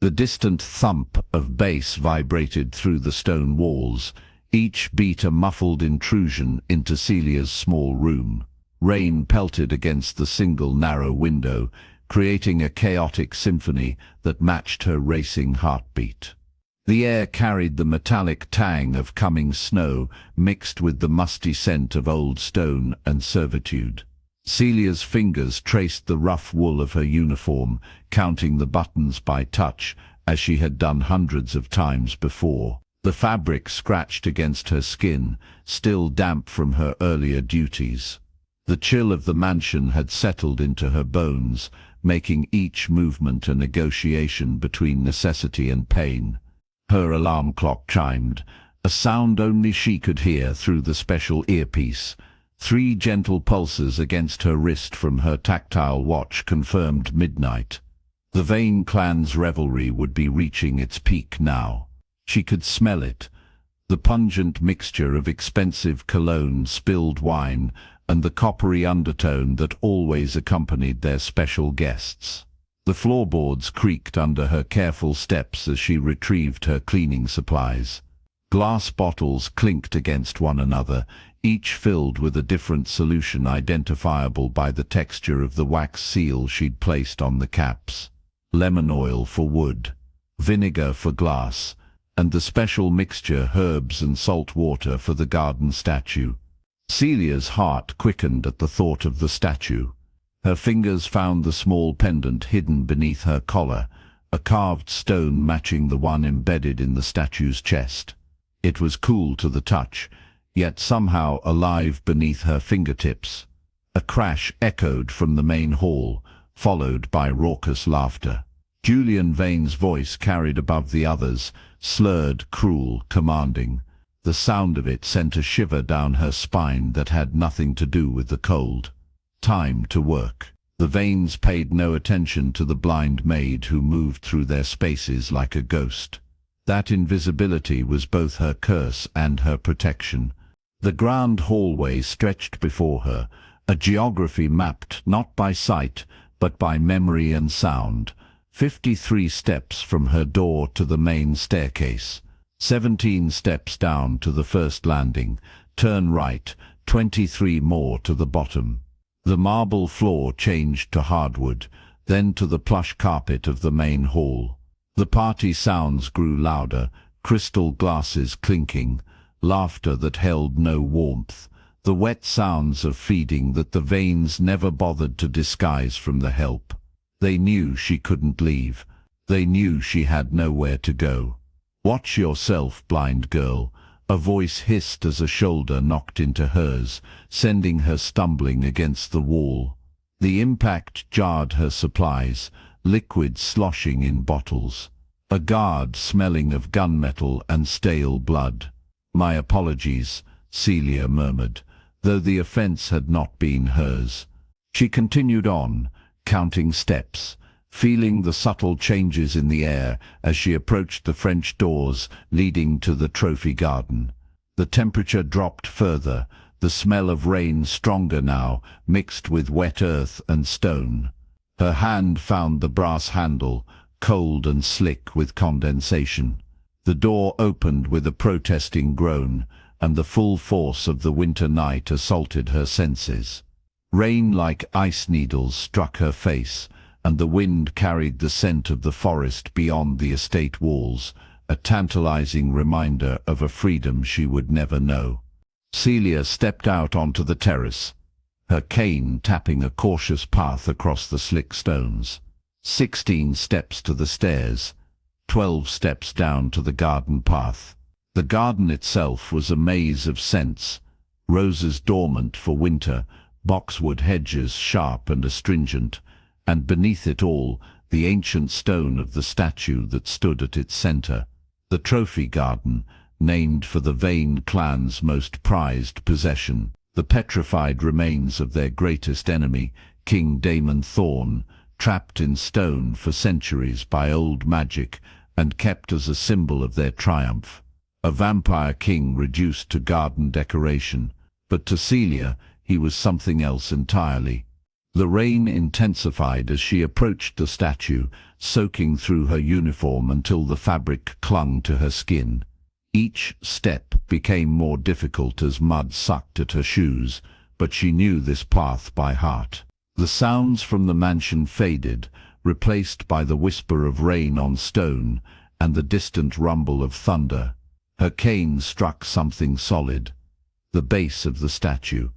The distant thump of bass vibrated through the stone walls, each beat a muffled intrusion into Celia's small room. Rain pelted against the single narrow window, creating a chaotic symphony that matched her racing heartbeat. The air carried the metallic tang of coming snow, mixed with the musty scent of old stone and servitude. Celia's fingers traced the rough wool of her uniform, counting the buttons by touch, as she had done hundreds of times before. The fabric scratched against her skin, still damp from her earlier duties. The chill of the mansion had settled into her bones, making each movement a negotiation between necessity and pain. Her alarm clock chimed, a sound only she could hear through the special earpiece. 3 gentle pulses against her wrist from her tactile watch confirmed midnight. The Vane clan's revelry would be reaching its peak now. She could smell it, the pungent mixture of expensive cologne, spilled wine, and the coppery undertone that always accompanied their special guests. The floorboards creaked under her careful steps as she retrieved her cleaning supplies. Glass bottles clinked against one another, each filled with a different solution identifiable by the texture of the wax seal she'd placed on the caps. Lemon oil for wood, vinegar for glass, and the special mixture herbs and salt water for the garden statue. Celia's heart quickened at the thought of the statue. Her fingers found the small pendant hidden beneath her collar, a carved stone matching the one embedded in the statue's chest. It was cool to the touch, yet somehow alive beneath her fingertips. A crash echoed from the main hall, followed by raucous laughter. Julian Vane's voice carried above the others, slurred, cruel, commanding. The sound of it sent a shiver down her spine that had nothing to do with the cold. Time to work. The Vanes paid no attention to the blind maid who moved through their spaces like a ghost. That invisibility was both her curse and her protection. The grand hallway stretched before her, a geography mapped not by sight, but by memory and sound. 53 steps from her door to the main staircase. 17 steps down to the first landing. Turn right, 23 more to the bottom. The marble floor changed to hardwood, then to the plush carpet of the main hall. The party sounds grew louder, crystal glasses clinking, laughter that held no warmth, the wet sounds of feeding that the Vanes never bothered to disguise from the help. They knew she couldn't leave. They knew she had nowhere to go. "Watch yourself, blind girl," a voice hissed as a shoulder knocked into hers, sending her stumbling against the wall. The impact jarred her supplies, liquid sloshing in bottles. A guard smelling of gunmetal and stale blood. "My apologies," Celia murmured, though the offense had not been hers. She continued on, counting steps, feeling the subtle changes in the air as she approached the French doors leading to the trophy garden. The temperature dropped further, the smell of rain stronger now, mixed with wet earth and stone. Her hand found the brass handle, cold and slick with condensation. The door opened with a protesting groan, and the full force of the winter night assaulted her senses. Rain like ice needles struck her face, and the wind carried the scent of the forest beyond the estate walls, a tantalizing reminder of a freedom she would never know. Celia stepped out onto the terrace, her cane tapping a cautious path across the slick stones. 16 steps to the stairs, 12 steps down to the garden path. The garden itself was a maze of scents, roses dormant for winter, boxwood hedges sharp and astringent, and beneath it all, the ancient stone of the statue that stood at its center. The trophy garden, named for the Vane clan's most prized possession, the petrified remains of their greatest enemy, King Damon Thorne, trapped in stone for centuries by old magic and kept as a symbol of their triumph. A vampire king reduced to garden decoration, but to Celia he was something else entirely. The rain intensified as she approached the statue, soaking through her uniform until the fabric clung to her skin. Each step became more difficult as mud sucked at her shoes, but she knew this path by heart. The sounds from the mansion faded, replaced by the whisper of rain on stone and the distant rumble of thunder. Her cane struck something solid, the base of the statue.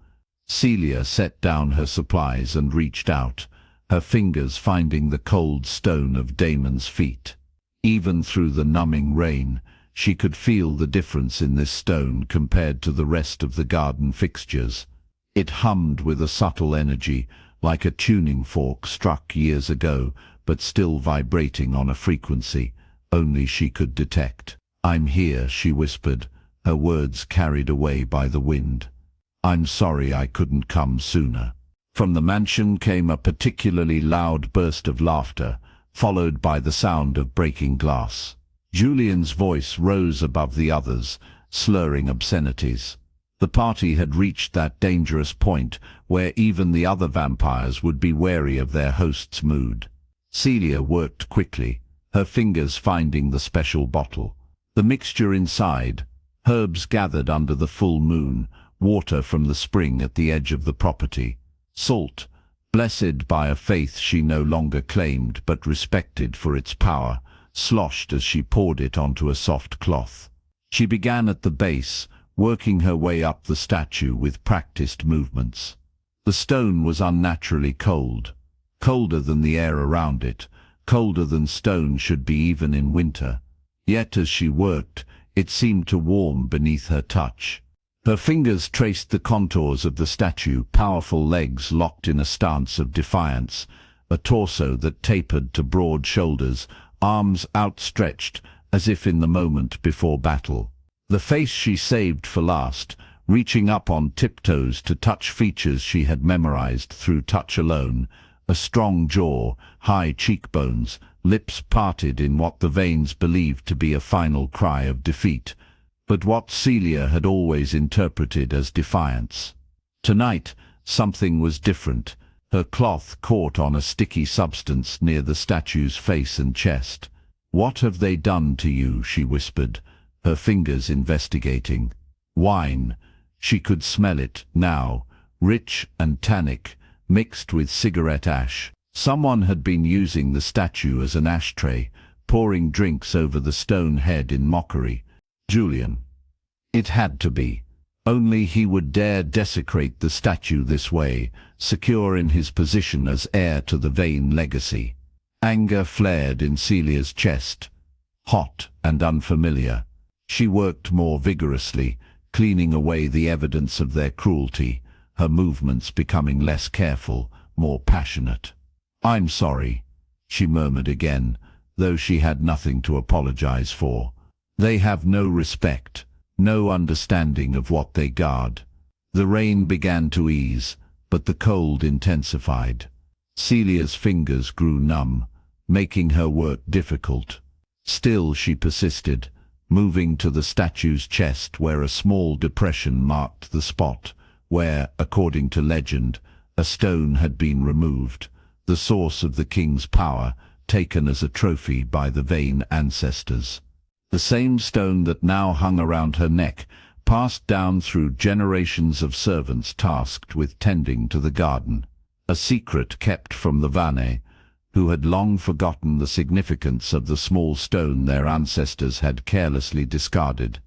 Celia set down her supplies and reached out, her fingers finding the cold stone of Damon's feet. Even through the numbing rain, she could feel the difference in this stone compared to the rest of the garden fixtures. It hummed with a subtle energy, like a tuning fork struck years ago, but still vibrating on a frequency only she could detect. "I'm here," she whispered, her words carried away by the wind. "I'm sorry I couldn't come sooner." From the mansion came a particularly loud burst of laughter, followed by the sound of breaking glass. Julian's voice rose above the others, slurring obscenities. The party had reached that dangerous point where even the other vampires would be wary of their host's mood. Celia worked quickly, her fingers finding the special bottle. The mixture inside: herbs gathered under the full moon, water from the spring at the edge of the property, salt, blessed by a faith she no longer claimed but respected for its power, sloshed as she poured it onto a soft cloth. She began at the base, working her way up the statue with practiced movements. The stone was unnaturally cold, colder than the air around it, colder than stone should be even in winter. Yet as she worked, it seemed to warm beneath her touch. Her fingers traced the contours of the statue, powerful legs locked in a stance of defiance, a torso that tapered to broad shoulders, arms outstretched as if in the moment before battle. The face she saved for last, reaching up on tiptoes to touch features she had memorized through touch alone, a strong jaw, high cheekbones, lips parted in what the Vanes believed to be a final cry of defeat, but what Celia had always interpreted as defiance. Tonight, something was different. Her cloth caught on a sticky substance near the statue's face and chest. "What have they done to you?" she whispered, her fingers investigating. Wine. She could smell it now, rich and tannic, mixed with cigarette ash. Someone had been using the statue as an ashtray, pouring drinks over the stone head in mockery. Julian. It had to be. Only he would dare desecrate the statue this way, secure in his position as heir to the Vane legacy. Anger flared in Celia's chest, hot and unfamiliar. She worked more vigorously, cleaning away the evidence of their cruelty, her movements becoming less careful, more passionate. "I'm sorry," she murmured again, though she had nothing to apologize for. "They have no respect, no understanding of what they guard." The rain began to ease, but the cold intensified. Celia's fingers grew numb, making her work difficult. Still she persisted, moving to the statue's chest where a small depression marked the spot where, according to legend, a stone had been removed, the source of the king's power, taken as a trophy by the Vane ancestors. The same stone that now hung around her neck, passed down through generations of servants tasked with tending to the garden, a secret kept from the Vane, who had long forgotten the significance of the small stone their ancestors had carelessly discarded.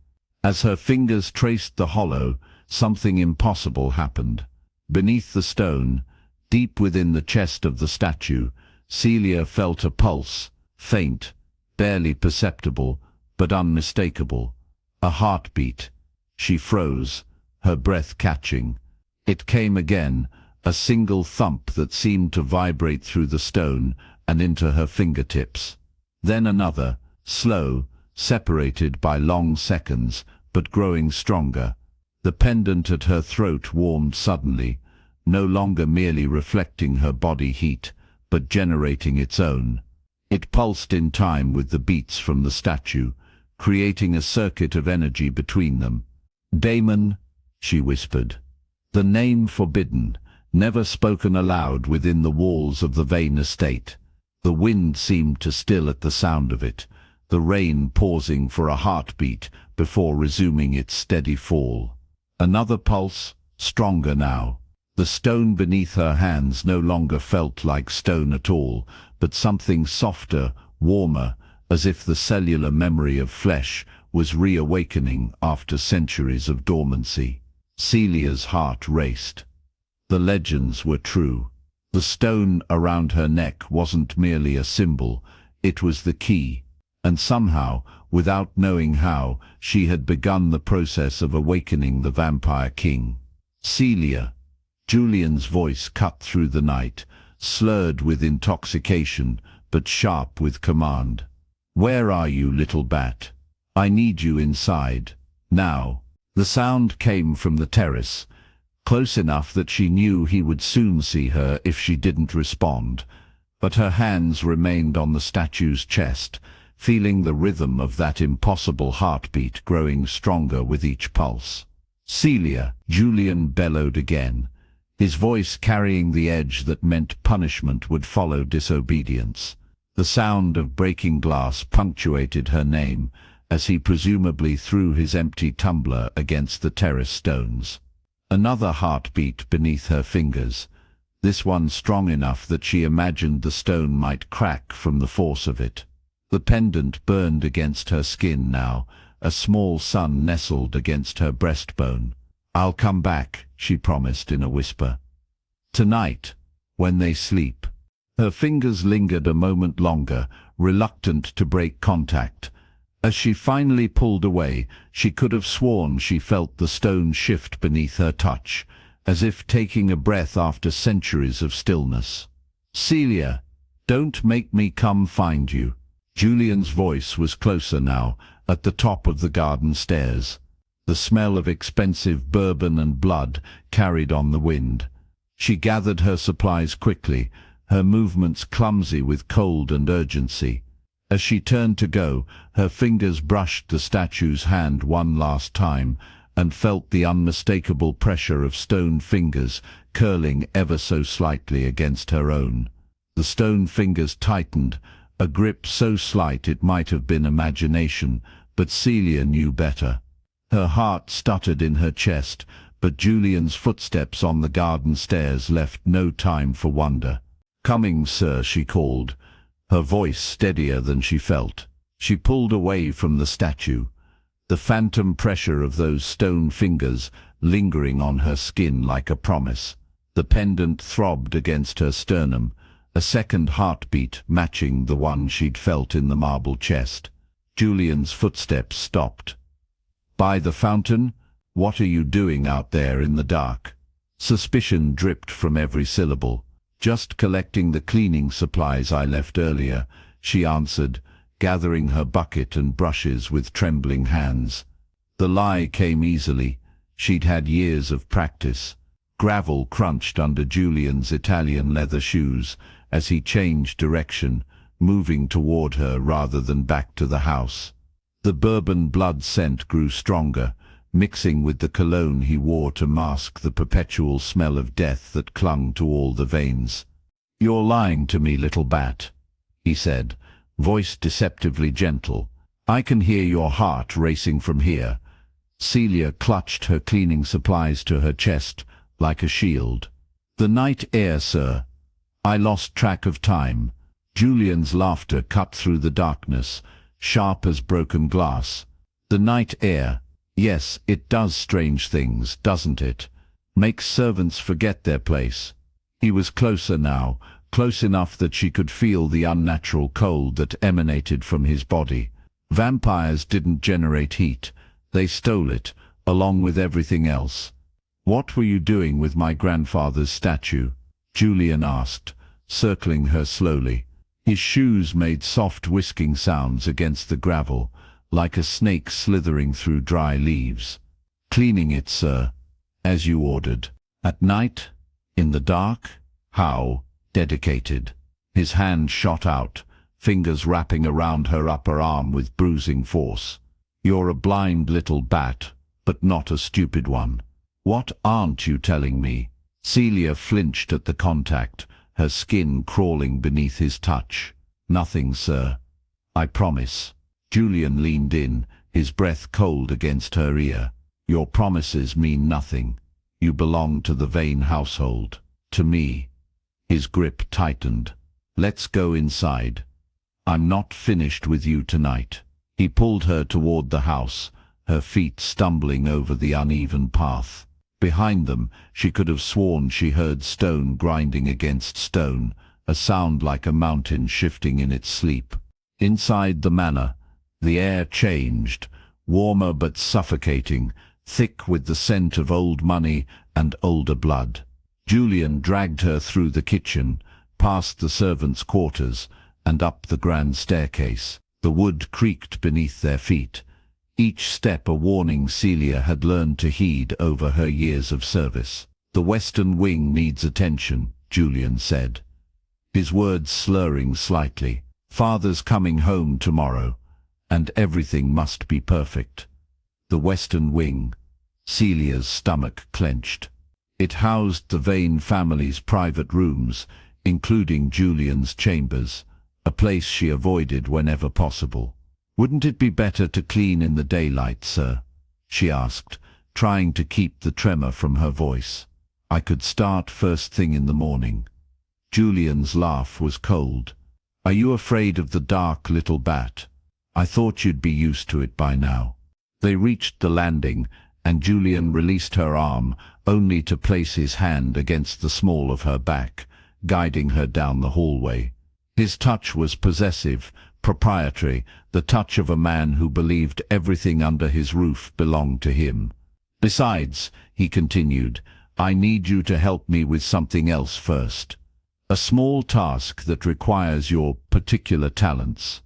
As her fingers traced the hollow, something impossible happened. Beneath the stone, deep within the chest of the statue, Celia felt a pulse, faint, barely perceptible, but unmistakable. A heartbeat. She froze, her breath catching. It came again, a single thump that seemed to vibrate through the stone and into her fingertips. Then another, slow, separated by long seconds, but growing stronger. The pendant at her throat warmed suddenly, no longer merely reflecting her body heat, but generating its own. It pulsed in time with the beats from the statue, creating a circuit of energy between them. "Damon," she whispered. The name forbidden, never spoken aloud within the walls of the Vane estate. The wind seemed to still at the sound of it, the rain pausing for a heartbeat before resuming its steady fall. Another pulse, stronger now. The stone beneath her hands no longer felt like stone at all, but something softer, warmer, as if the cellular memory of flesh was reawakening after centuries of dormancy. Celia's heart raced. The legends were true. The stone around her neck wasn't merely a symbol, it was the key. And somehow, without knowing how, she had begun the process of awakening the Vampire King. Celia. Julian's voice cut through the night, slurred with intoxication, but sharp with command. "Where are you, little bat? I need you inside. Now." The sound came from the terrace, close enough that she knew he would soon see her if she didn't respond. But her hands remained on the statue's chest, feeling the rhythm of that impossible heartbeat growing stronger with each pulse. "Celia," Julian bellowed again, his voice carrying the edge that meant punishment would follow disobedience. The sound of breaking glass punctuated her name, as he presumably threw his empty tumbler against the terrace stones. Another heartbeat beneath her fingers, this one strong enough that she imagined the stone might crack from the force of it. The pendant burned against her skin now, a small sun nestled against her breastbone. "I'll come back," she promised in a whisper. "Tonight, when they sleep." Her fingers lingered a moment longer, reluctant to break contact. As she finally pulled away, she could have sworn she felt the stone shift beneath her touch, as if taking a breath after centuries of stillness. "Celia, don't make me come find you." Julian's voice was closer now, at the top of the garden stairs. The smell of expensive bourbon and blood carried on the wind. She gathered her supplies quickly, her movements clumsy with cold and urgency. As she turned to go, her fingers brushed the statue's hand one last time, and felt the unmistakable pressure of stone fingers curling ever so slightly against her own. The stone fingers tightened, a grip so slight it might have been imagination, but Celia knew better. Her heart stuttered in her chest, but Julian's footsteps on the garden stairs left no time for wonder. "Coming, sir," she called, her voice steadier than she felt. She pulled away from the statue, the phantom pressure of those stone fingers lingering on her skin like a promise. The pendant throbbed against her sternum, a second heartbeat matching the one she'd felt in the marble chest. Julian's footsteps stopped. "By the fountain? What are you doing out there in the dark?" Suspicion dripped from every syllable. "Just collecting the cleaning supplies I left earlier," she answered, gathering her bucket and brushes with trembling hands. The lie came easily. She'd had years of practice. Gravel crunched under Julian's Italian leather shoes as he changed direction, moving toward her rather than back to the house. The bourbon blood scent grew stronger, mixing with the cologne he wore to mask the perpetual smell of death that clung to all the veins. "You're lying to me, little bat," he said, voice deceptively gentle. "I can hear your heart racing from here." Celia clutched her cleaning supplies to her chest like a shield. "The night air, sir. I lost track of time." Julian's laughter cut through the darkness, sharp as broken glass. "The night air. Yes, it does strange things, doesn't it? Makes servants forget their place." He was closer now, close enough that she could feel the unnatural cold that emanated from his body. Vampires didn't generate heat. They stole it, along with everything else. "What were you doing with my grandfather's statue?" Julian asked, circling her slowly. His shoes made soft whisking sounds against the gravel, like a snake slithering through dry leaves. "Cleaning it, sir, as you ordered." "At night? In the dark? How dedicated." His hand shot out, fingers wrapping around her upper arm with bruising force. "You're a blind little bat, but not a stupid one. What aren't you telling me?" Celia flinched at the contact, her skin crawling beneath his touch. "Nothing, sir. I promise." Julian leaned in, his breath cold against her ear. "Your promises mean nothing. You belong to the Vane household. To me." His grip tightened. "Let's go inside. I'm not finished with you tonight." He pulled her toward the house, her feet stumbling over the uneven path. Behind them, she could have sworn she heard stone grinding against stone, a sound like a mountain shifting in its sleep. Inside the manor, the air changed, warmer but suffocating, thick with the scent of old money and older blood. Julian dragged her through the kitchen, past the servants' quarters, and up the grand staircase. The wood creaked beneath their feet, each step a warning Celia had learned to heed over her years of service. "The western wing needs attention," Julian said, his words slurring slightly. "Father's coming home tomorrow, and everything must be perfect." The western wing. Celia's stomach clenched. It housed the Vane family's private rooms, including Julian's chambers, a place she avoided whenever possible. "Wouldn't it be better to clean in the daylight, sir?" she asked, trying to keep the tremor from her voice. "I could start first thing in the morning." Julian's laugh was cold. "Are you afraid of the dark, little bat? I thought you'd be used to it by now." They reached the landing, and Julian released her arm, only to place his hand against the small of her back, guiding her down the hallway. His touch was possessive, proprietary, the touch of a man who believed everything under his roof belonged to him. "Besides," he continued, "I need you to help me with something else first. A small task that requires your particular talents."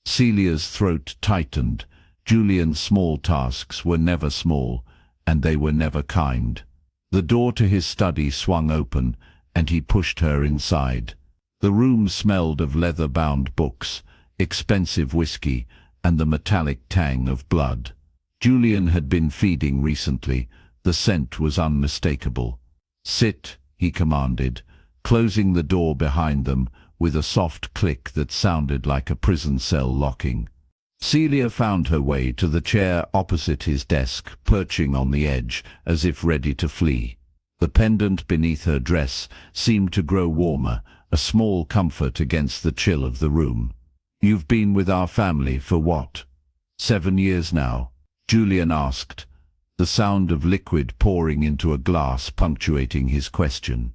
Celia's throat tightened. Julian's small tasks were never small, and they were never kind. The door to his study swung open, and he pushed her inside. The room smelled of leather-bound books, expensive whiskey, and the metallic tang of blood. Julian had been feeding recently. The scent was unmistakable. "Sit," he commanded, closing the door behind them with a soft click that sounded like a prison cell locking. Celia found her way to the chair opposite his desk, perching on the edge, as if ready to flee. The pendant beneath her dress seemed to grow warmer, a small comfort against the chill of the room. "You've been with our family for what? 7 years now?" Julian asked, the sound of liquid pouring into a glass punctuating his question.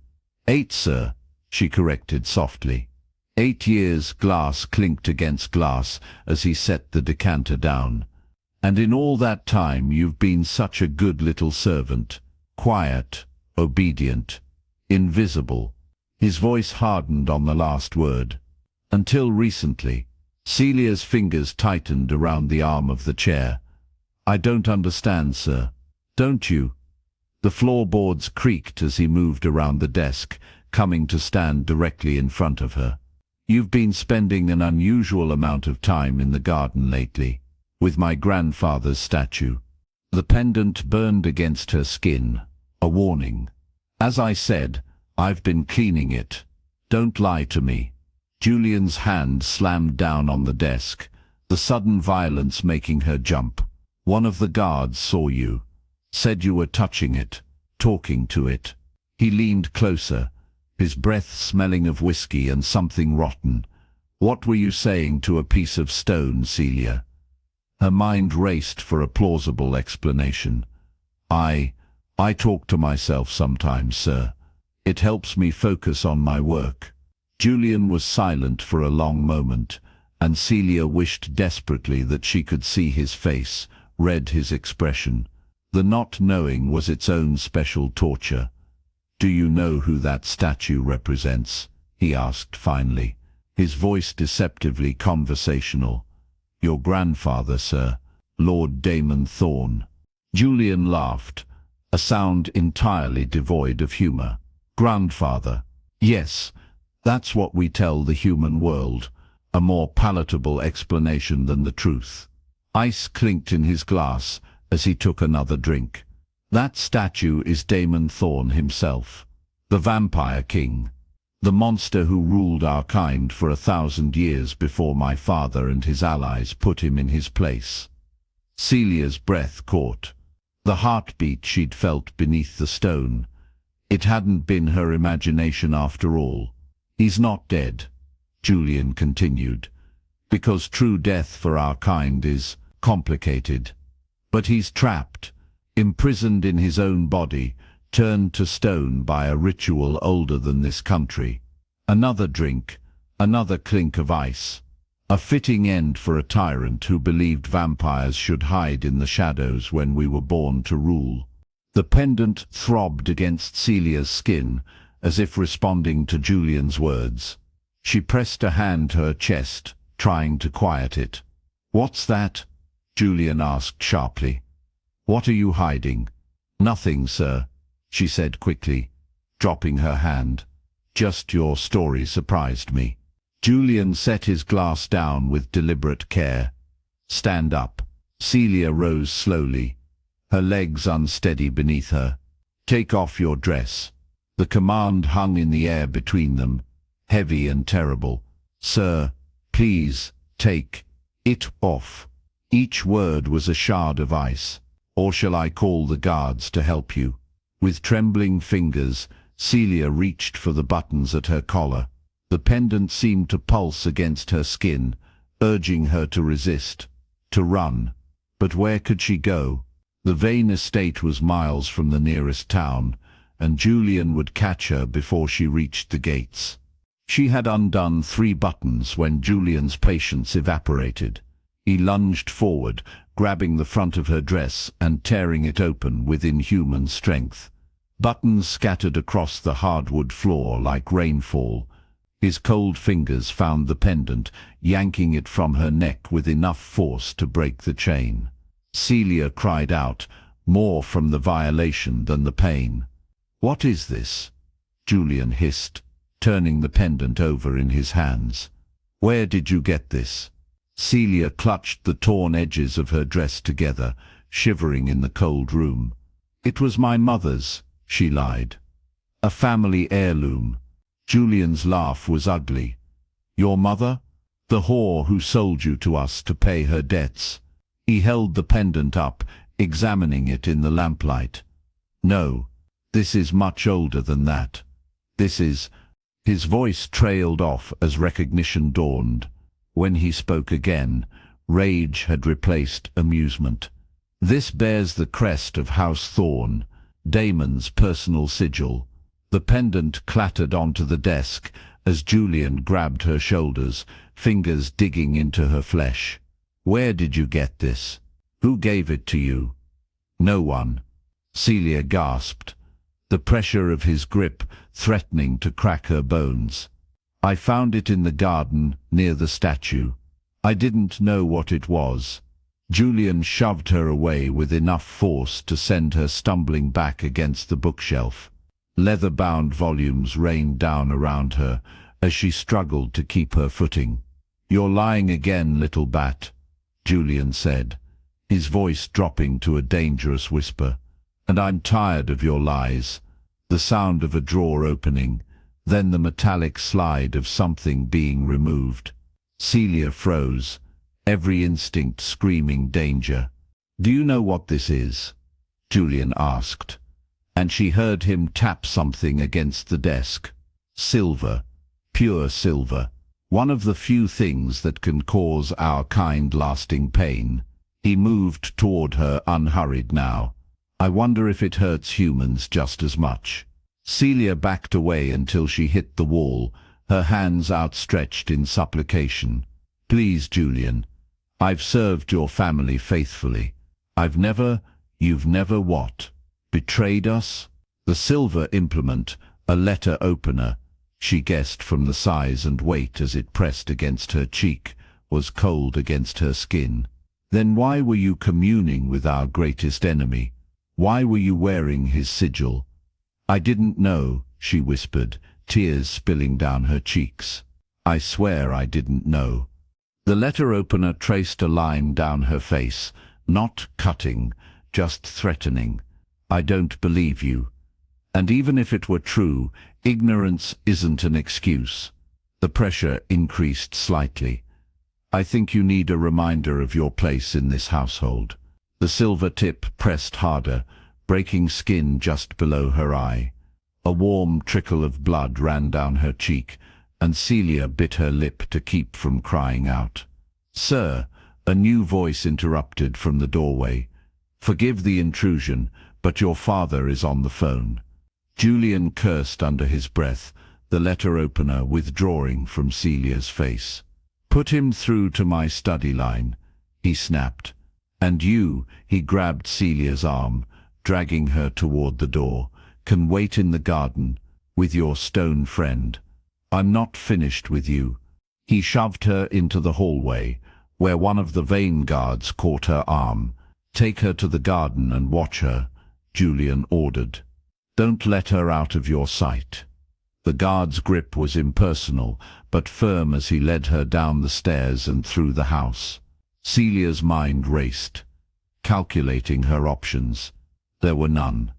8, sir," she corrected softly. 8 years. Glass clinked against glass as he set the decanter down. "And in all that time you've been such a good little servant. Quiet, obedient, invisible." His voice hardened on the last word. "Until recently." Celia's fingers tightened around the arm of the chair. "I don't understand, sir." "Don't you?" The floorboards creaked as he moved around the desk, coming to stand directly in front of her. "You've been spending an unusual amount of time in the garden lately, with my grandfather's statue." The pendant burned against her skin, a warning. "As I said, I've been cleaning it. Don't lie to me." Julian's hand slammed down on the desk, the sudden violence making her jump. "One of the guards saw you. Said you were touching it, talking to it." He leaned closer, his breath smelling of whiskey and something rotten. "What were you saying to a piece of stone, Celia?" Her mind raced for a plausible explanation. I talk to myself sometimes, sir. It helps me focus on my work." Julian was silent for a long moment, and Celia wished desperately that she could see his face, read his expression. The not knowing was its own special torture. "Do you know who that statue represents?" he asked finally, his voice deceptively conversational. "Your grandfather, sir, Lord Damon Thorne." Julian laughed, a sound entirely devoid of humor. "Grandfather? Yes, that's what we tell the human world, a more palatable explanation than the truth." Ice clinked in his glass as he took another drink. "That statue is Damon Thorne himself." The Vampire King. The monster who ruled our kind for 1,000 years before my father and his allies put him in his place. Celia's breath caught. The heartbeat she'd felt beneath the stone. It hadn't been her imagination after all. He's not dead, Julian continued, because true death for our kind is complicated. But he's trapped, imprisoned in his own body, turned to stone by a ritual older than this country. Another drink, another clink of ice. A fitting end for a tyrant who believed vampires should hide in the shadows when we were born to rule. The pendant throbbed against Celia's skin, as if responding to Julian's words. She pressed a hand to her chest, trying to quiet it. "What's that?" Julian asked sharply. "What are you hiding?" "Nothing, sir," she said quickly, dropping her hand. "Just your story surprised me." Julian set his glass down with deliberate care. "Stand up." Celia rose slowly, her legs unsteady beneath her. "Take off your dress." The command hung in the air between them, heavy and terrible. "Sir, please, take it off." Each word was a shard of ice. "Or shall I call the guards to help you?" With trembling fingers, Celia reached for the buttons at her collar. The pendant seemed to pulse against her skin, urging her to resist, to run. But where could she go? The Vane estate was miles from the nearest town, and Julian would catch her before she reached the gates. She had undone 3 buttons when Julian's patience evaporated. He lunged forward, grabbing the front of her dress and tearing it open with inhuman strength. Buttons scattered across the hardwood floor like rainfall. His cold fingers found the pendant, yanking it from her neck with enough force to break the chain. Celia cried out, more from the violation than the pain. "What is this?" Julian hissed, turning the pendant over in his hands. "Where did you get this?" Celia clutched the torn edges of her dress together, shivering in the cold room. "It was my mother's," she lied. "A family heirloom." Julian's laugh was ugly. "Your mother? The whore who sold you to us to pay her debts?" He held the pendant up, examining it in the lamplight. "No, this is much older than that. This is—" His voice trailed off as recognition dawned. When he spoke again, rage had replaced amusement. "This bears the crest of House Thorne, Damon's personal sigil." The pendant clattered onto the desk as Julian grabbed her shoulders, fingers digging into her flesh. "Where did you get this? Who gave it to you?" "No one." Celia gasped, the pressure of his grip threatening to crack her bones. "I found it in the garden near the statue. I didn't know what it was." Julian shoved her away with enough force to send her stumbling back against the bookshelf. Leather-bound volumes rained down around her as she struggled to keep her footing. "You're lying again, little bat," Julian said, his voice dropping to a dangerous whisper. "And I'm tired of your lies." The sound of a drawer opening, then the metallic slide of something being removed. Celia froze, every instinct screaming danger. "Do you know what this is?" Julian asked, and she heard him tap something against the desk. Silver, pure silver, one of the few things that can cause our kind lasting pain. He moved toward her unhurried now. "I wonder if it hurts humans just as much." Celia backed away until she hit the wall, her hands outstretched in supplication. "Please, Julian, I've served your family faithfully. You've never what? Betrayed us?" The silver implement, a letter opener, she guessed from the size and weight as it pressed against her cheek, was cold against her skin. "Then why were you communing with our greatest enemy? Why were you wearing his sigil?" "I didn't know," she whispered, tears spilling down her cheeks. "I swear I didn't know." The letter opener traced a line down her face, not cutting, just threatening. "I don't believe you." And even if it were true, ignorance isn't an excuse. The pressure increased slightly. I think you need a reminder of your place in this household. The silver tip pressed harder, breaking skin just below her eye. A warm trickle of blood ran down her cheek, and Celia bit her lip to keep from crying out. "Sir," a new voice interrupted from the doorway. "Forgive the intrusion, but your father is on the phone." Julian cursed under his breath, the letter opener withdrawing from Celia's face. "Put him through to my study line," he snapped. "And you," he grabbed Celia's arm, dragging her toward the door, "can wait in the garden with your stone friend. I'm not finished with you." He shoved her into the hallway, where one of the Vane guards caught her arm. "Take her to the garden and watch her," Julian ordered. "Don't let her out of your sight." The guard's grip was impersonal, but firm as he led her down the stairs and through the house. Celia's mind raced, calculating her options. There were none.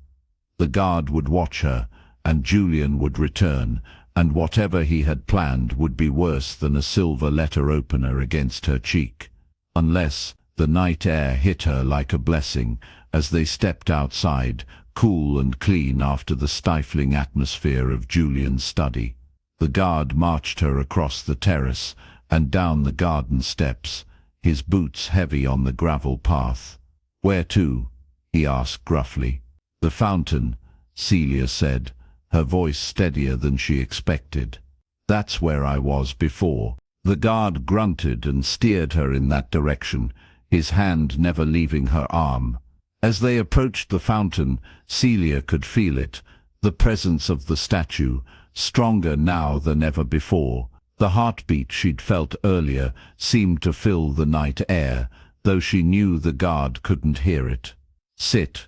The guard would watch her, and Julian would return, and whatever he had planned would be worse than a silver letter opener against her cheek. Unless the night air hit her like a blessing as they stepped outside, cool and clean after the stifling atmosphere of Julian's study. The guard marched her across the terrace and down the garden steps, his boots heavy on the gravel path. "Where to?" he asked gruffly. "The fountain," Celia said, her voice steadier than she expected. "That's where I was before." The guard grunted and steered her in that direction, his hand never leaving her arm. As they approached the fountain, Celia could feel it, the presence of the statue, stronger now than ever before. The heartbeat she'd felt earlier seemed to fill the night air, though she knew the guard couldn't hear it. "Sit,"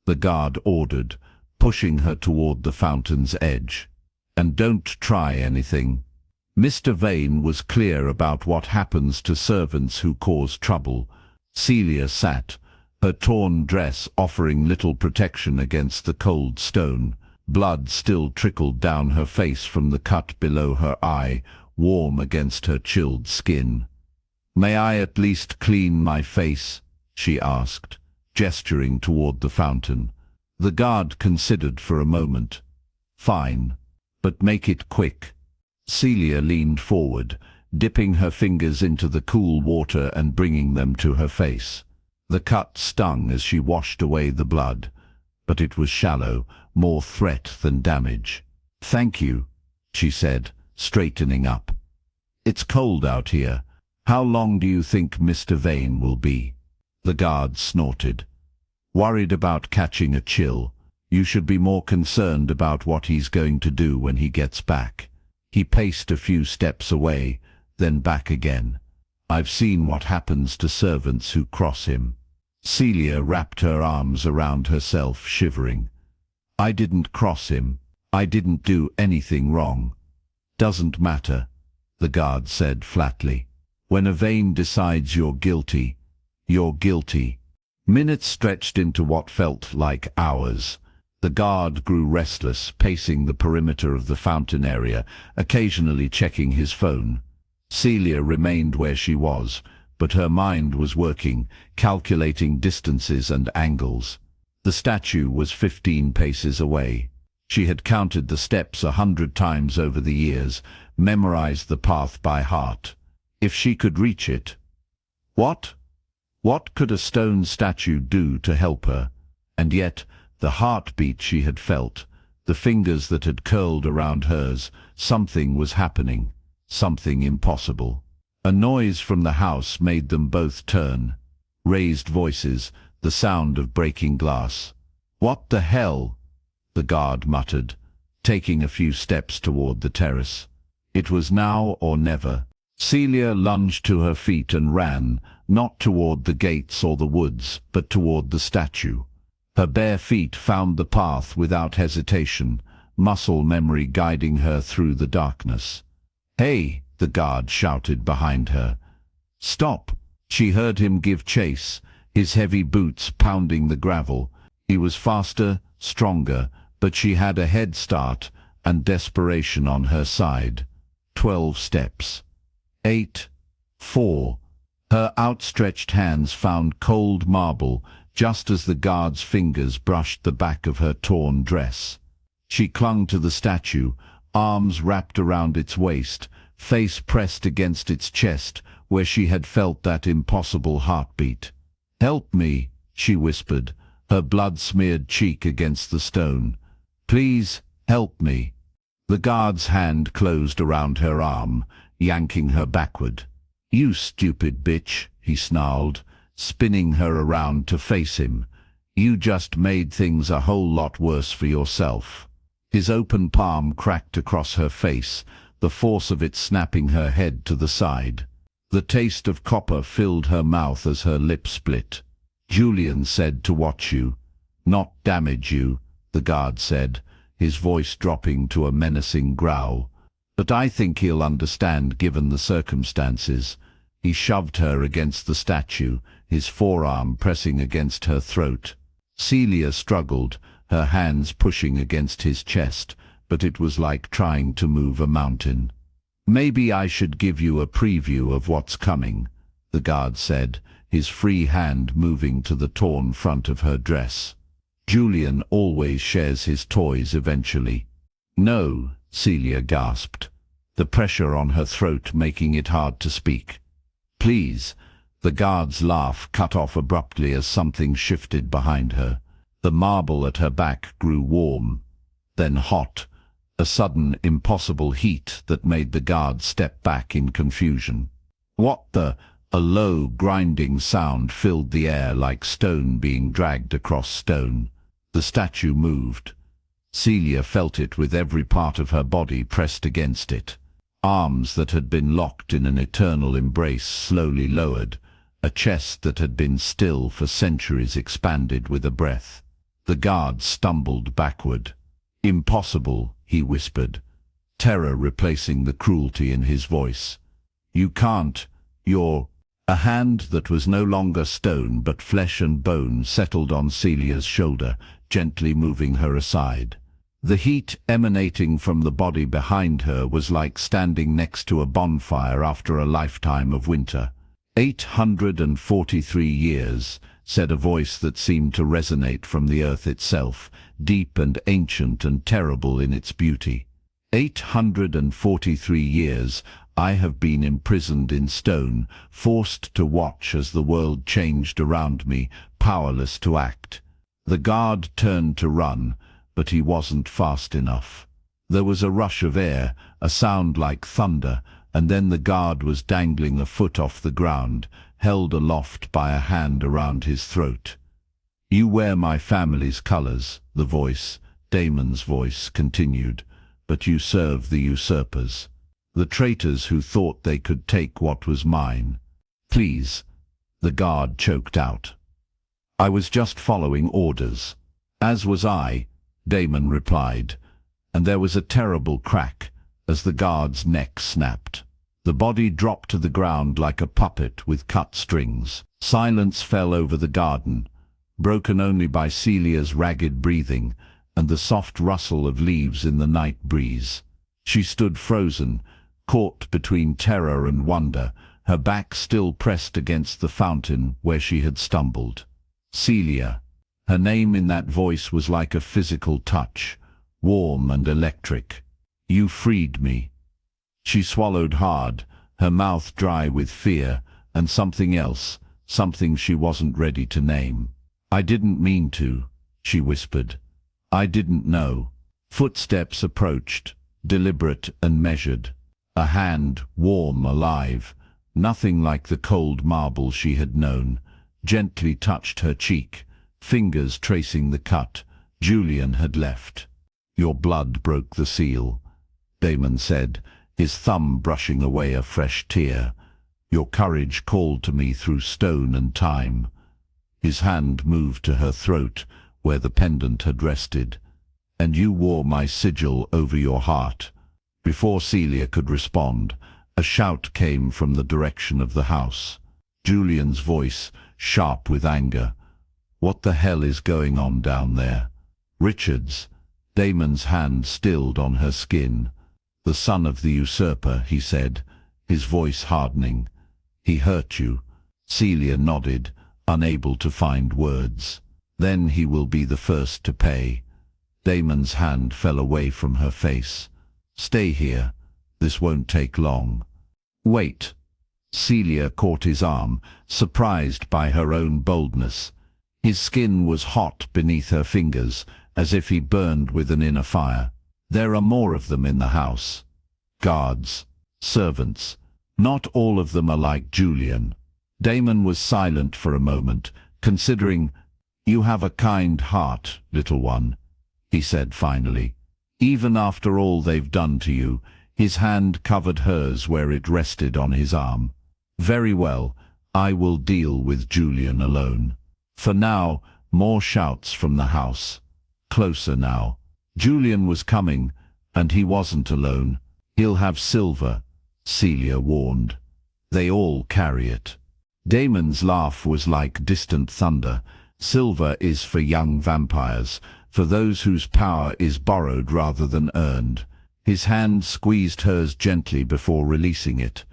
the guard ordered, pushing her toward the fountain's edge. "And don't try anything." Mr. Vane was clear about what happens to servants who cause trouble. Celia sat, her torn dress offering little protection against the cold stone. Blood still trickled down her face from the cut below her eye, warm against her chilled skin. "May I at least clean my face?" she asked, gesturing toward the fountain. The guard considered for a moment. "Fine, but make it quick." Celia leaned forward, dipping her fingers into the cool water and bringing them to her face. The cut stung as she washed away the blood, but it was shallow, more threat than damage. "Thank you," she said, straightening up. "It's cold out here. How long do you think Mr. Vane will be?" The guard snorted. "Worried about catching a chill. You should be more concerned about what he's going to do when he gets back." He paced a few steps away, then back again. "I've seen what happens to servants who cross him." Celia wrapped her arms around herself, shivering. "I didn't cross him. I didn't do anything wrong." "Doesn't matter," the guard said flatly. "When a Vane decides you're guilty, you're guilty." Minutes stretched into what felt like hours. The guard grew restless, pacing the perimeter of the fountain area, occasionally checking his phone. Celia remained where she was, but her mind was working, calculating distances and angles. The statue was 15 paces away. She had counted the steps 100 times over the years, memorized the path by heart. If she could reach it... What could a stone statue do to help her? And yet, the heartbeat she had felt, the fingers that had curled around hers, something was happening, something impossible. A noise from the house made them both turn. Raised voices, the sound of breaking glass. "What the hell?" the guard muttered, taking a few steps toward the terrace. It was now or never. Celia lunged to her feet and ran, not toward the gates or the woods, but toward the statue. Her bare feet found the path without hesitation, muscle memory guiding her through the darkness. "Hey!" the guard shouted behind her. "Stop!" She heard him give chase, his heavy boots pounding the gravel. He was faster, stronger, but she had a head start and desperation on her side. 12 steps. 8. 4. Her outstretched hands found cold marble just as the guard's fingers brushed the back of her torn dress. She clung to the statue, arms wrapped around its waist, face pressed against its chest where she had felt that impossible heartbeat. "Help me," she whispered, her blood-smeared cheek against the stone. "Please, help me." The guard's hand closed around her arm, yanking her backward. "You stupid bitch," he snarled, spinning her around to face him. "You just made things a whole lot worse for yourself." His open palm cracked across her face, the force of it snapping her head to the side. The taste of copper filled her mouth as her lips split. "Julian said to watch you, not damage you," the guard said, his voice dropping to a menacing growl. "But I think he'll understand given the circumstances." He shoved her against the statue, his forearm pressing against her throat. Celia struggled, her hands pushing against his chest, but it was like trying to move a mountain. "Maybe I should give you a preview of what's coming," the guard said, his free hand moving to the torn front of her dress. "Julian always shares his toys eventually." "No," Celia gasped, the pressure on her throat making it hard to speak. "Please." The guard's laugh cut off abruptly as something shifted behind her. The marble at her back grew warm, then hot, a sudden impossible heat that made the guard step back in confusion. "What the—" A low, grinding sound filled the air like stone being dragged across stone. The statue moved. Celia felt it with every part of her body pressed against it. Arms that had been locked in an eternal embrace slowly lowered. A chest that had been still for centuries expanded with a breath. The guard stumbled backward. "Impossible," he whispered, terror replacing the cruelty in his voice. "You can't. You're—" A hand that was no longer stone but flesh and bone settled on Celia's shoulder, gently moving her aside. The heat emanating from the body behind her was like standing next to a bonfire after a lifetime of winter. 843 years, said a voice that seemed to resonate from the earth itself, deep and ancient and terrible in its beauty. 843 years, I have been imprisoned in stone, forced to watch as the world changed around me, powerless to act. The guard turned to run, but he wasn't fast enough. There was a rush of air, a sound like thunder, and then the guard was dangling a foot off the ground, held aloft by a hand around his throat. "You wear my family's colors," the voice, Damon's voice, continued, "but you serve the usurpers. The traitors who thought they could take what was mine. Please," the guard choked out. "I was just following orders." "As was I," Damon replied, and there was a terrible crack as the guard's neck snapped. The body dropped to the ground like a puppet with cut strings. Silence fell over the garden, broken only by Celia's ragged breathing and the soft rustle of leaves in the night breeze. She stood frozen, caught between terror and wonder, her back still pressed against the fountain where she had stumbled. Celia. Her name in that voice was like a physical touch, warm and electric. "You freed me." She swallowed hard, her mouth dry with fear, and something else, something she wasn't ready to name. "I didn't mean to," she whispered. "I didn't know." Footsteps approached, deliberate and measured. A hand, warm, alive, nothing like the cold marble she had known, gently touched her cheek, fingers tracing the cut. Julian had left. "Your blood broke the seal," Damon said, his thumb brushing away a fresh tear. "Your courage called to me through stone and time." His hand moved to her throat, where the pendant had rested. "And you wore my sigil over your heart." Before Celia could respond, a shout came from the direction of the house. Julian's voice, sharp with anger. "What the hell is going on down there?" "Richards," Damon's hand stilled on her skin. "The son of the usurper," he said, his voice hardening. "He hurt you." Celia nodded, unable to find words. "Then he will be the first to pay." Damon's hand fell away from her face. "Stay here. This won't take long." "Wait." Celia caught his arm, surprised by her own boldness. His skin was hot beneath her fingers, as if he burned with an inner fire. "There are more of them in the house. Guards, servants. Not all of them are like Julian." Damon was silent for a moment, considering. "You have a kind heart, little one," he said finally. "Even after all they've done to you." His hand covered hers where it rested on his arm. "Very well, I will deal with Julian alone. For now." More shouts from the house. Closer now. Julian was coming, and he wasn't alone. "He'll have silver," Celia warned. "They all carry it." Damon's laugh was like distant thunder. "Silver is for young vampires, for those whose power is borrowed rather than earned." His hand squeezed hers gently before releasing it.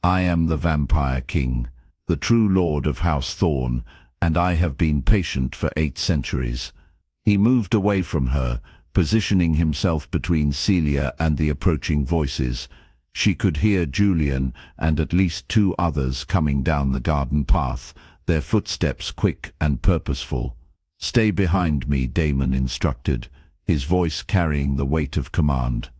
"I am the Vampire King, the true lord of House Thorne, and I have been patient for 8 centuries. He moved away from her, positioning himself between Celia and the approaching voices. She could hear Julian and at least 2 others coming down the garden path, their footsteps quick and purposeful. "Stay behind me," Damon instructed, his voice carrying the weight of command.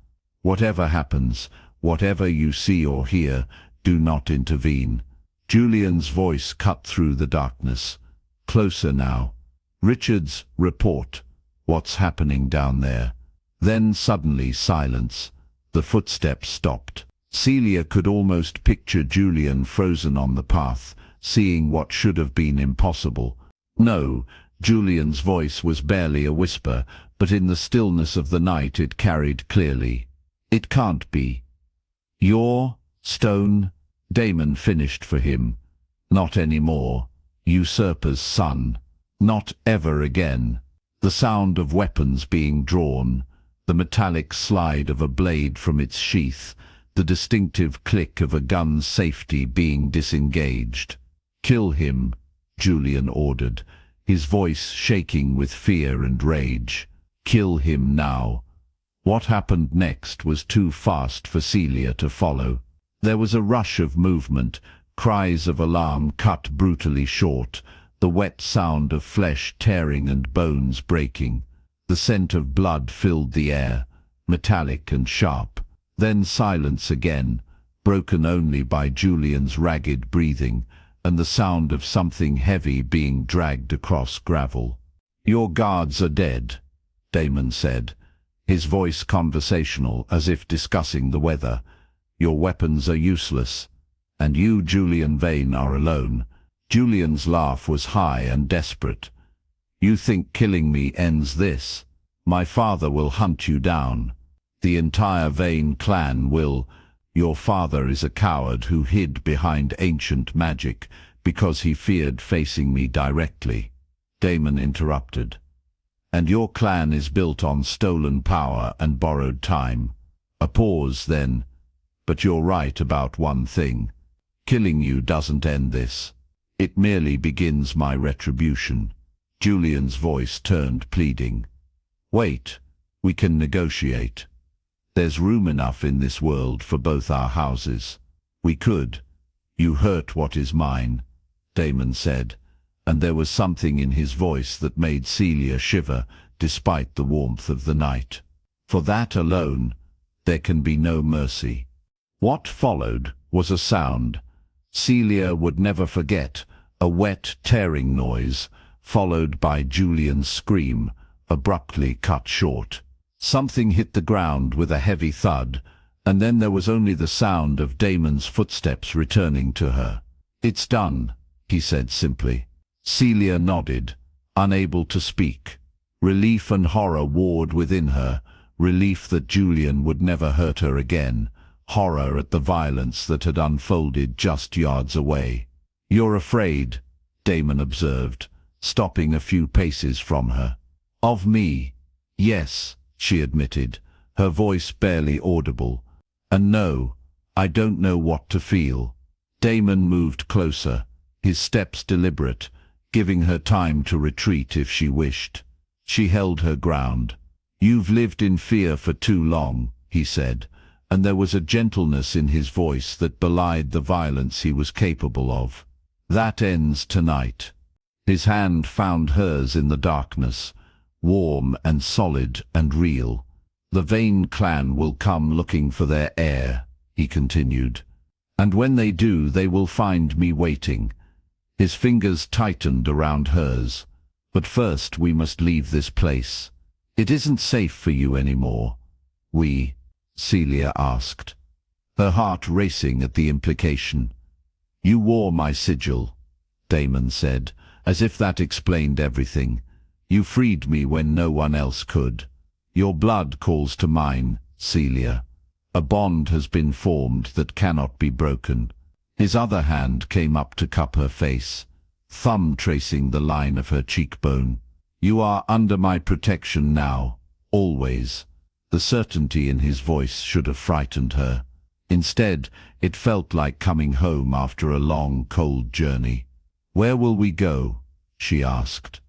"Whatever happens, whatever you see or hear, do not intervene." Julian's voice cut through the darkness. "Closer now. Richards, report. What's happening down there?" Then suddenly silence. The footsteps stopped. Celia could almost picture Julian frozen on the path, seeing what should have been impossible. "No." Julian's voice was barely a whisper, but in the stillness of the night it carried clearly. "It can't be. You're Stone?" Damon finished for him. "Not anymore. Usurper's son. Not ever again." The sound of weapons being drawn, the metallic slide of a blade from its sheath, the distinctive click of a gun's safety being disengaged. "Kill him," Julian ordered, his voice shaking with fear and rage. "Kill him now." What happened next was too fast for Celia to follow. There was a rush of movement, cries of alarm cut brutally short, the wet sound of flesh tearing and bones breaking. The scent of blood filled the air, metallic and sharp. Then silence again, broken only by Julian's ragged breathing and the sound of something heavy being dragged across gravel. "Your guards are dead," Damon said, his voice conversational as if discussing the weather. "Your weapons are useless, and you, Julian Vane, are alone." Julian's laugh was high and desperate. "You think killing me ends this? My father will hunt you down. The entire Vane clan will. Your father is a coward who hid behind ancient magic because he feared facing me directly." Damon interrupted. "And your clan is built on stolen power and borrowed time." A pause then. "But you're right about one thing. Killing you doesn't end this. It merely begins my retribution." Julian's voice turned pleading. "Wait, we can negotiate. There's room enough in this world for both our houses. We could." "You hurt what is mine," Damon said, and there was something in his voice that made Celia shiver despite the warmth of the night. "For that alone, there can be no mercy." What followed was a sound Celia would never forget, a wet, tearing noise, followed by Julian's scream, abruptly cut short. Something hit the ground with a heavy thud, and then there was only the sound of Damon's footsteps returning to her. "It's done," he said simply. Celia nodded, unable to speak. Relief and horror warred within her, relief that Julian would never hurt her again, horror at the violence that had unfolded just yards away. "You're afraid," Damon observed, stopping a few paces from her. "Of me?" "Yes," she admitted, her voice barely audible. And no, I don't know what to feel. Damon moved closer, his steps deliberate, giving her time to retreat if she wished. She held her ground. You've lived in fear for too long, he said, and there was a gentleness in his voice that belied the violence he was capable of. That ends tonight. His hand found hers in the darkness, warm and solid and real. The Vane clan will come looking for their heir, he continued. And when they do, they will find me waiting. His fingers tightened around hers. But first we must leave this place. It isn't safe for you anymore. Celia asked, her heart racing at the implication. You wore my sigil, Damon said, as if that explained everything. You freed me when no one else could. Your blood calls to mine, Celia. A bond has been formed that cannot be broken. His other hand came up to cup her face, thumb tracing the line of her cheekbone. You are under my protection now, always. The certainty in his voice should have frightened her. Instead, it felt like coming home after a long, cold journey. Where will we go? She asked.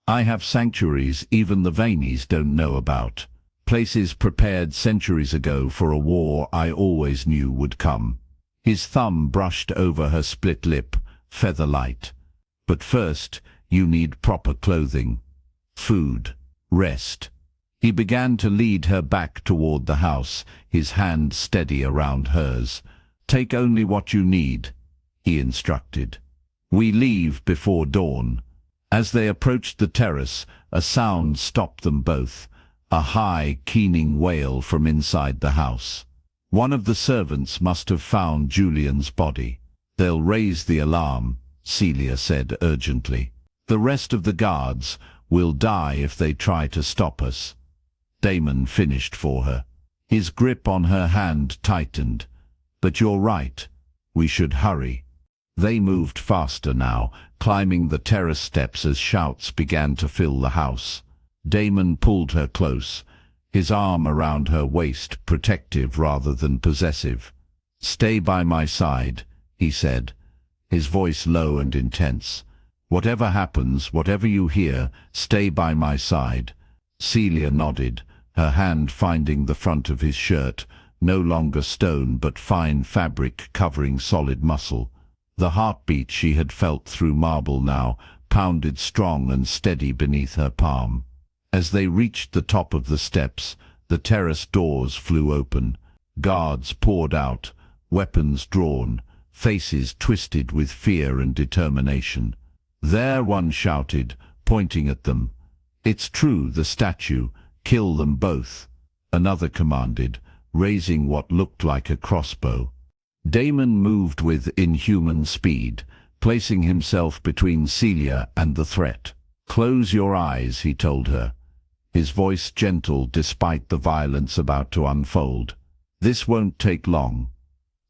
I have sanctuaries even the Vanes don't know about. Places prepared centuries ago for a war I always knew would come. His thumb brushed over her split lip, feather-light. But first, you need proper clothing, food, rest. He began to lead her back toward the house, his hand steady around hers. Take only what you need, he instructed. We leave before dawn. As they approached the terrace, a sound stopped them both, a high, keening wail from inside the house. One of the servants must have found Julian's body. They'll raise the alarm, Celia said urgently. The rest of the guards will die if they try to stop us. Damon finished for her. His grip on her hand tightened. But you're right. We should hurry. They moved faster now, climbing the terrace steps as shouts began to fill the house. Damon pulled her close, his arm around her waist, protective rather than possessive. Stay by my side, he said, his voice low and intense. Whatever happens, whatever you hear, stay by my side. Celia nodded, her hand finding the front of his shirt, no longer stone but fine fabric covering solid muscle. The heartbeat she had felt through marble now pounded strong and steady beneath her palm. As they reached the top of the steps, the terrace doors flew open. Guards poured out, weapons drawn, faces twisted with fear and determination. There, one shouted, pointing at them. It's true, the statue. Kill them both. Another commanded, raising what looked like a crossbow. Damon moved with inhuman speed, placing himself between Celia and the threat. Close your eyes, he told her, his voice gentle despite the violence about to unfold. This won't take long.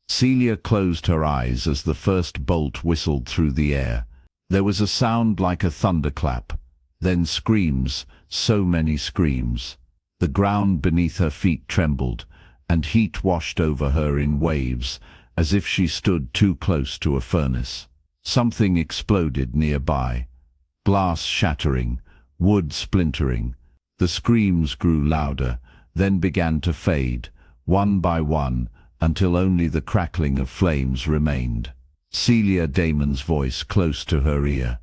Celia closed her eyes as the first bolt whistled through the air. There was a sound like a thunderclap, then screams, so many screams. The ground beneath her feet trembled, and heat washed over her in waves, as if she stood too close to a furnace. Something exploded nearby. Glass shattering, wood splintering. The screams grew louder, then began to fade, one by one, until only the crackling of flames remained. Celia, Damon's voice close to her ear.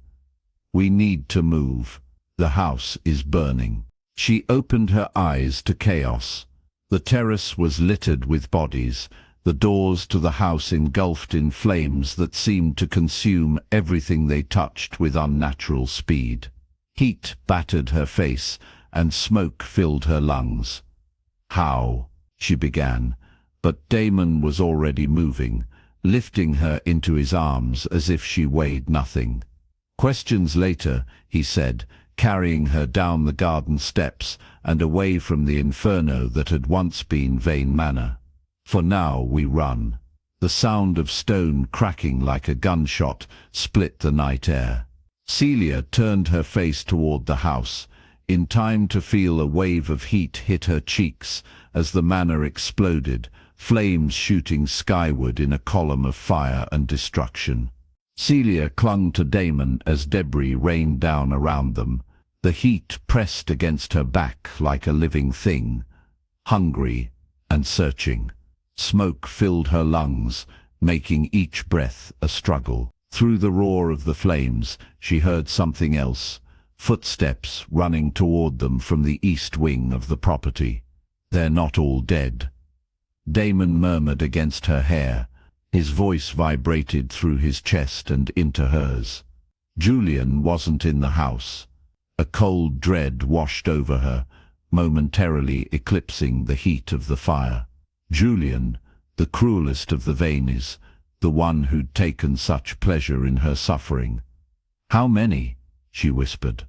We need to move. The house is burning. She opened her eyes to chaos. The terrace was littered with bodies, the doors to the house engulfed in flames that seemed to consume everything they touched with unnatural speed. Heat battered her face, and smoke filled her lungs. How? She began, but Damon was already moving, lifting her into his arms as if she weighed nothing. Questions later, he said, carrying her down the garden steps and away from the inferno that had once been Vane Manor. For now we run. The sound of stone cracking like a gunshot split the night air. Celia turned her face toward the house, in time to feel a wave of heat hit her cheeks as the manor exploded, flames shooting skyward in a column of fire and destruction. Celia clung to Damon as debris rained down around them. The heat pressed against her back like a living thing, hungry and searching. Smoke filled her lungs, making each breath a struggle. Through the roar of the flames, she heard something else, footsteps running toward them from the east wing of the property. "They're not all dead," Damon murmured against her hair. His voice vibrated through his chest and into hers. Julian wasn't in the house. A cold dread washed over her, momentarily eclipsing the heat of the fire. Julian, the cruelest of the Vanes, the one who'd taken such pleasure in her suffering. "How many?" she whispered.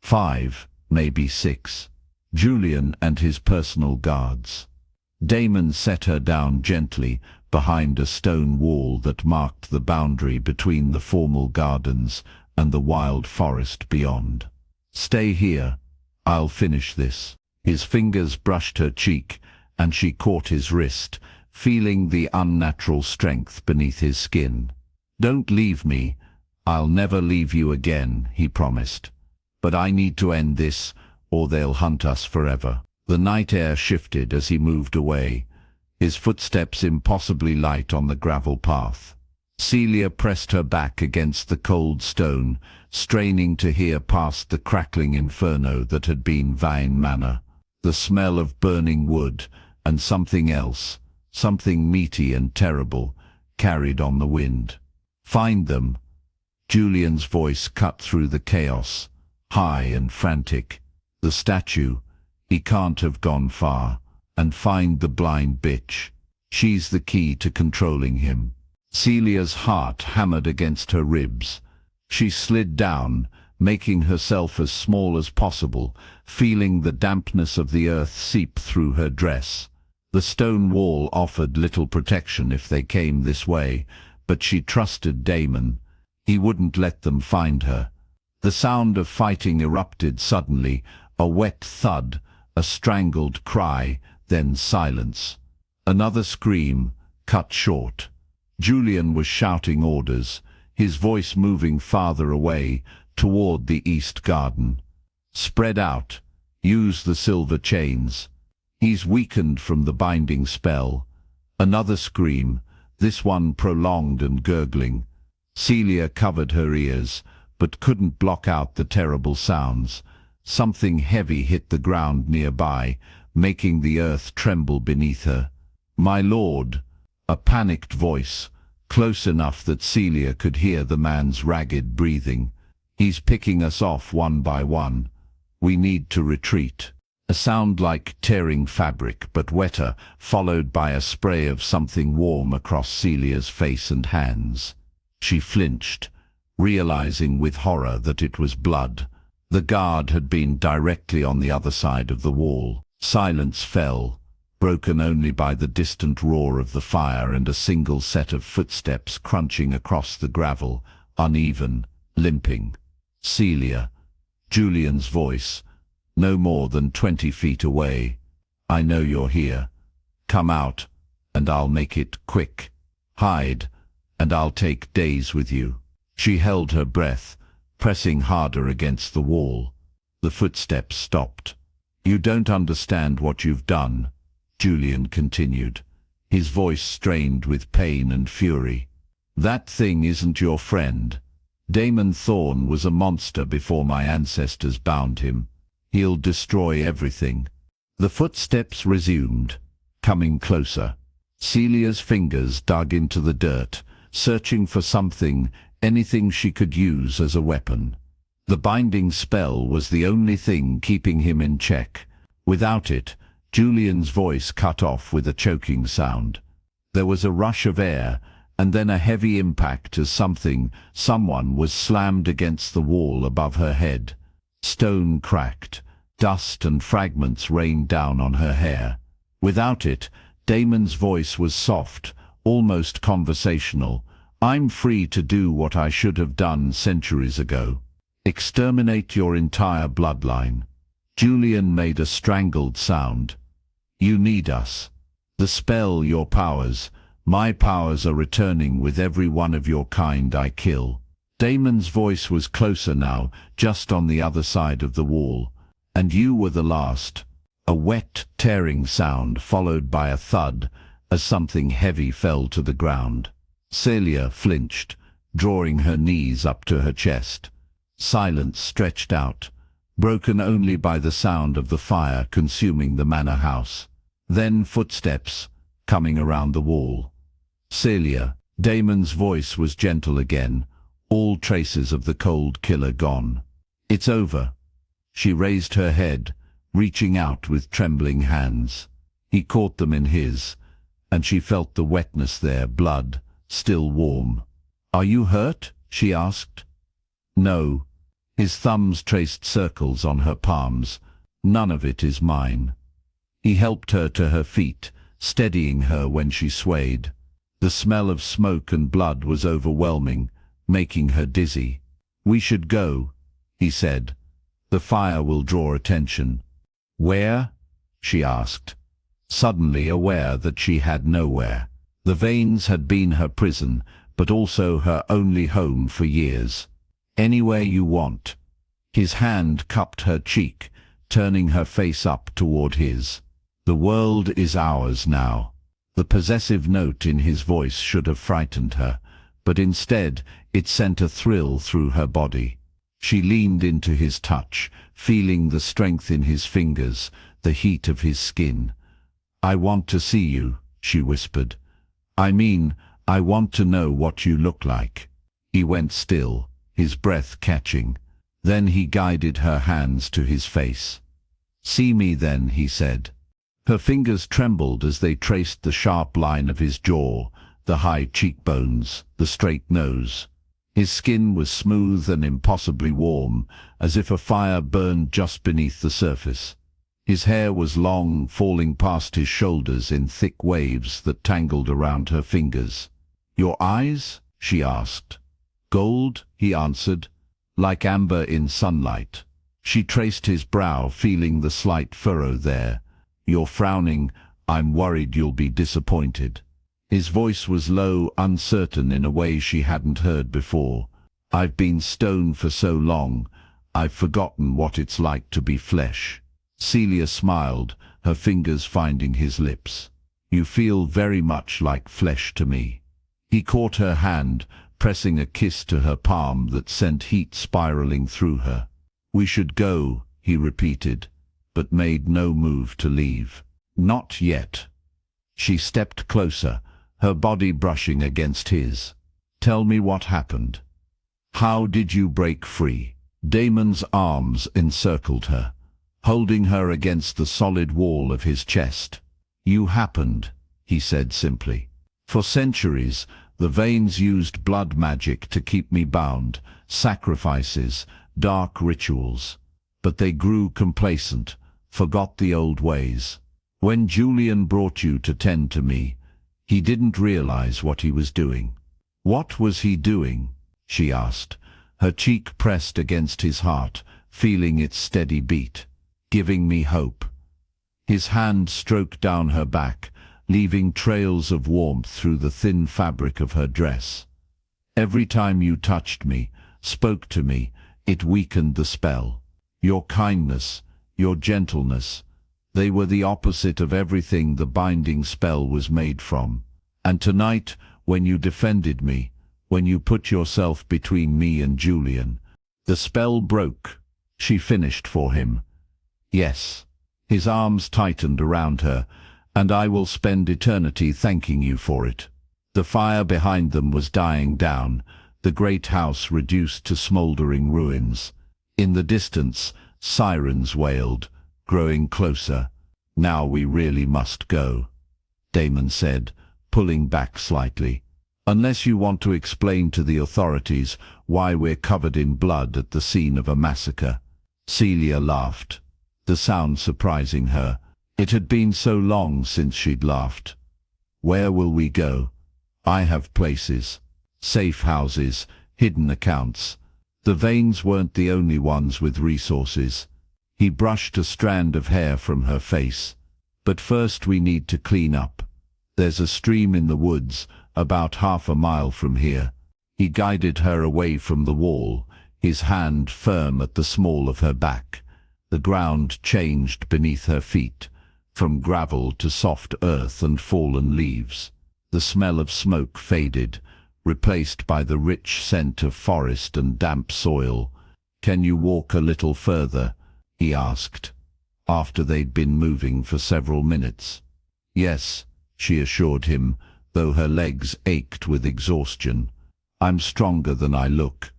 "5, maybe 6. Julian and his personal guards." Damon set her down gently behind a stone wall that marked the boundary between the formal gardens and the wild forest beyond. "Stay here. I'll finish this." His fingers brushed her cheek, and she caught his wrist, feeling the unnatural strength beneath his skin. "Don't leave me. I'll never leave you again," he promised. "But I need to end this, or they'll hunt us forever." The night air shifted as he moved away, his footsteps impossibly light on the gravel path. Celia pressed her back against the cold stone, straining to hear past the crackling inferno that had been Vane Manor. The smell of burning wood and something else, something meaty and terrible, carried on the wind. "Find them." Julian's voice cut through the chaos, high and frantic. "The statue. He can't have gone far. And find the blind bitch. She's the key to controlling him." Celia's heart hammered against her ribs. She slid down, making herself as small as possible, feeling the dampness of the earth seep through her dress. The stone wall offered little protection if they came this way, but she trusted Damon. He wouldn't let them find her. The sound of fighting erupted suddenly, a wet thud, a strangled cry, then silence. Another scream, cut short. Julian was shouting orders, his voice moving farther away, toward the east garden. "Spread out. Use the silver chains. He's weakened from the binding spell." Another scream, this one prolonged and gurgling. Celia covered her ears, but couldn't block out the terrible sounds. Something heavy hit the ground nearby, making the earth tremble beneath her. "My lord," a panicked voice, close enough that Celia could hear the man's ragged breathing. "He's picking us off one by one. We need to retreat." A sound like tearing fabric, but wetter, followed by a spray of something warm across Celia's face and hands. She flinched, realizing with horror that it was blood. The guard had been directly on the other side of the wall. Silence fell, broken only by the distant roar of the fire and a single set of footsteps crunching across the gravel, uneven, limping. "Celia," Julian's voice, no more than 20 feet away. "I know you're here. Come out, and I'll make it quick. Hide, and I'll take days with you." She held her breath, pressing harder against the wall. The footsteps stopped. "You don't understand what you've done," Julian continued, his voice strained with pain and fury. "That thing isn't your friend. Damon Thorne was a monster before my ancestors bound him. He'll destroy everything." The footsteps resumed, coming closer. Celia's fingers dug into the dirt, searching for something, anything she could use as a weapon. The binding spell was the only thing keeping him in check. Without it, Julian's voice cut off with a choking sound. There was a rush of air, and then a heavy impact as someone was slammed against the wall above her head. Stone cracked, dust and fragments rained down on her hair. Without it, Damon's voice was soft, almost conversational. "I'm free to do what I should have done centuries ago. Exterminate your entire bloodline." Julian made a strangled sound. You need us. The spell, your powers, my powers are returning with every one of your kind I kill. Damon's voice was closer now, just on the other side of the wall. And you were the last. A wet, tearing sound followed by a thud as something heavy fell to the ground. Celia flinched, drawing her knees up to her chest. Silence stretched out, broken only by the sound of the fire consuming the manor house. Then footsteps, coming around the wall. Celia, Damon's voice was gentle again, all traces of the cold killer gone. It's over. She raised her head, reaching out with trembling hands. He caught them in his, and she felt the wetness there, blood, still warm. Are you hurt? She asked. No. His thumbs traced circles on her palms. None of it is mine. He helped her to her feet, steadying her when she swayed. The smell of smoke and blood was overwhelming, making her dizzy. We should go, he said. The fire will draw attention. Where? She asked, suddenly aware that she had nowhere. The Vanes had been her prison, but also her only home for years. Anywhere you want. His hand cupped her cheek, turning her face up toward his. The world is ours now. The possessive note in his voice should have frightened her, but instead it sent a thrill through her body. She leaned into his touch, feeling the strength in his fingers, the heat of his skin. I want to see you, she whispered. I mean, I want to know what you look like. He went still, his breath catching. Then he guided her hands to his face. See me then, he said. Her fingers trembled as they traced the sharp line of his jaw, the high cheekbones, the straight nose. His skin was smooth and impossibly warm, as if a fire burned just beneath the surface. His hair was long, falling past his shoulders in thick waves that tangled around her fingers. Your eyes? She asked. Gold, he answered, like amber in sunlight. She traced his brow, feeling the slight furrow there. You're frowning. I'm worried you'll be disappointed. His voice was low, uncertain in a way she hadn't heard before. I've been stone for so long, I've forgotten what it's like to be flesh. Celia smiled, her fingers finding his lips. You feel very much like flesh to me. He caught her hand, pressing a kiss to her palm that sent heat spiraling through her. We should go, he repeated, but made no move to leave. Not yet. She stepped closer, her body brushing against his. Tell me what happened. How did you break free? Damon's arms encircled her, holding her against the solid wall of his chest. You happened, he said simply. For centuries, the Vanes used blood magic to keep me bound, sacrifices, dark rituals. But they grew complacent, forgot the old ways. When Julian brought you to tend to me, he didn't realize what he was doing. What was he doing? She asked, her cheek pressed against his heart, feeling its steady beat. Giving me hope. His hand stroked down her back, leaving trails of warmth through the thin fabric of her dress. Every time you touched me, spoke to me, it weakened the spell. Your kindness, your gentleness, they were the opposite of everything the binding spell was made from. And tonight, when you defended me, when you put yourself between me and Julian, the spell broke. She finished for him. Yes. His arms tightened around her, and I will spend eternity thanking you for it. The fire behind them was dying down, the great house reduced to smoldering ruins. In the distance, sirens wailed, growing closer. Now we really must go, Damon said, pulling back slightly. Unless you want to explain to the authorities why we're covered in blood at the scene of a massacre. Celia laughed, the sound surprising her. It had been so long since she'd laughed. Where will we go? I have places. Safe houses, hidden accounts. The Vanes weren't the only ones with resources. He brushed a strand of hair from her face. But first we need to clean up. There's a stream in the woods, about half a mile from here. He guided her away from the wall, his hand firm at the small of her back. The ground changed beneath her feet, from gravel to soft earth and fallen leaves. The smell of smoke faded, replaced by the rich scent of forest and damp soil. "Can you walk a little further?" he asked, after they'd been moving for several minutes. "Yes," she assured him, though her legs ached with exhaustion. "I'm stronger than I look."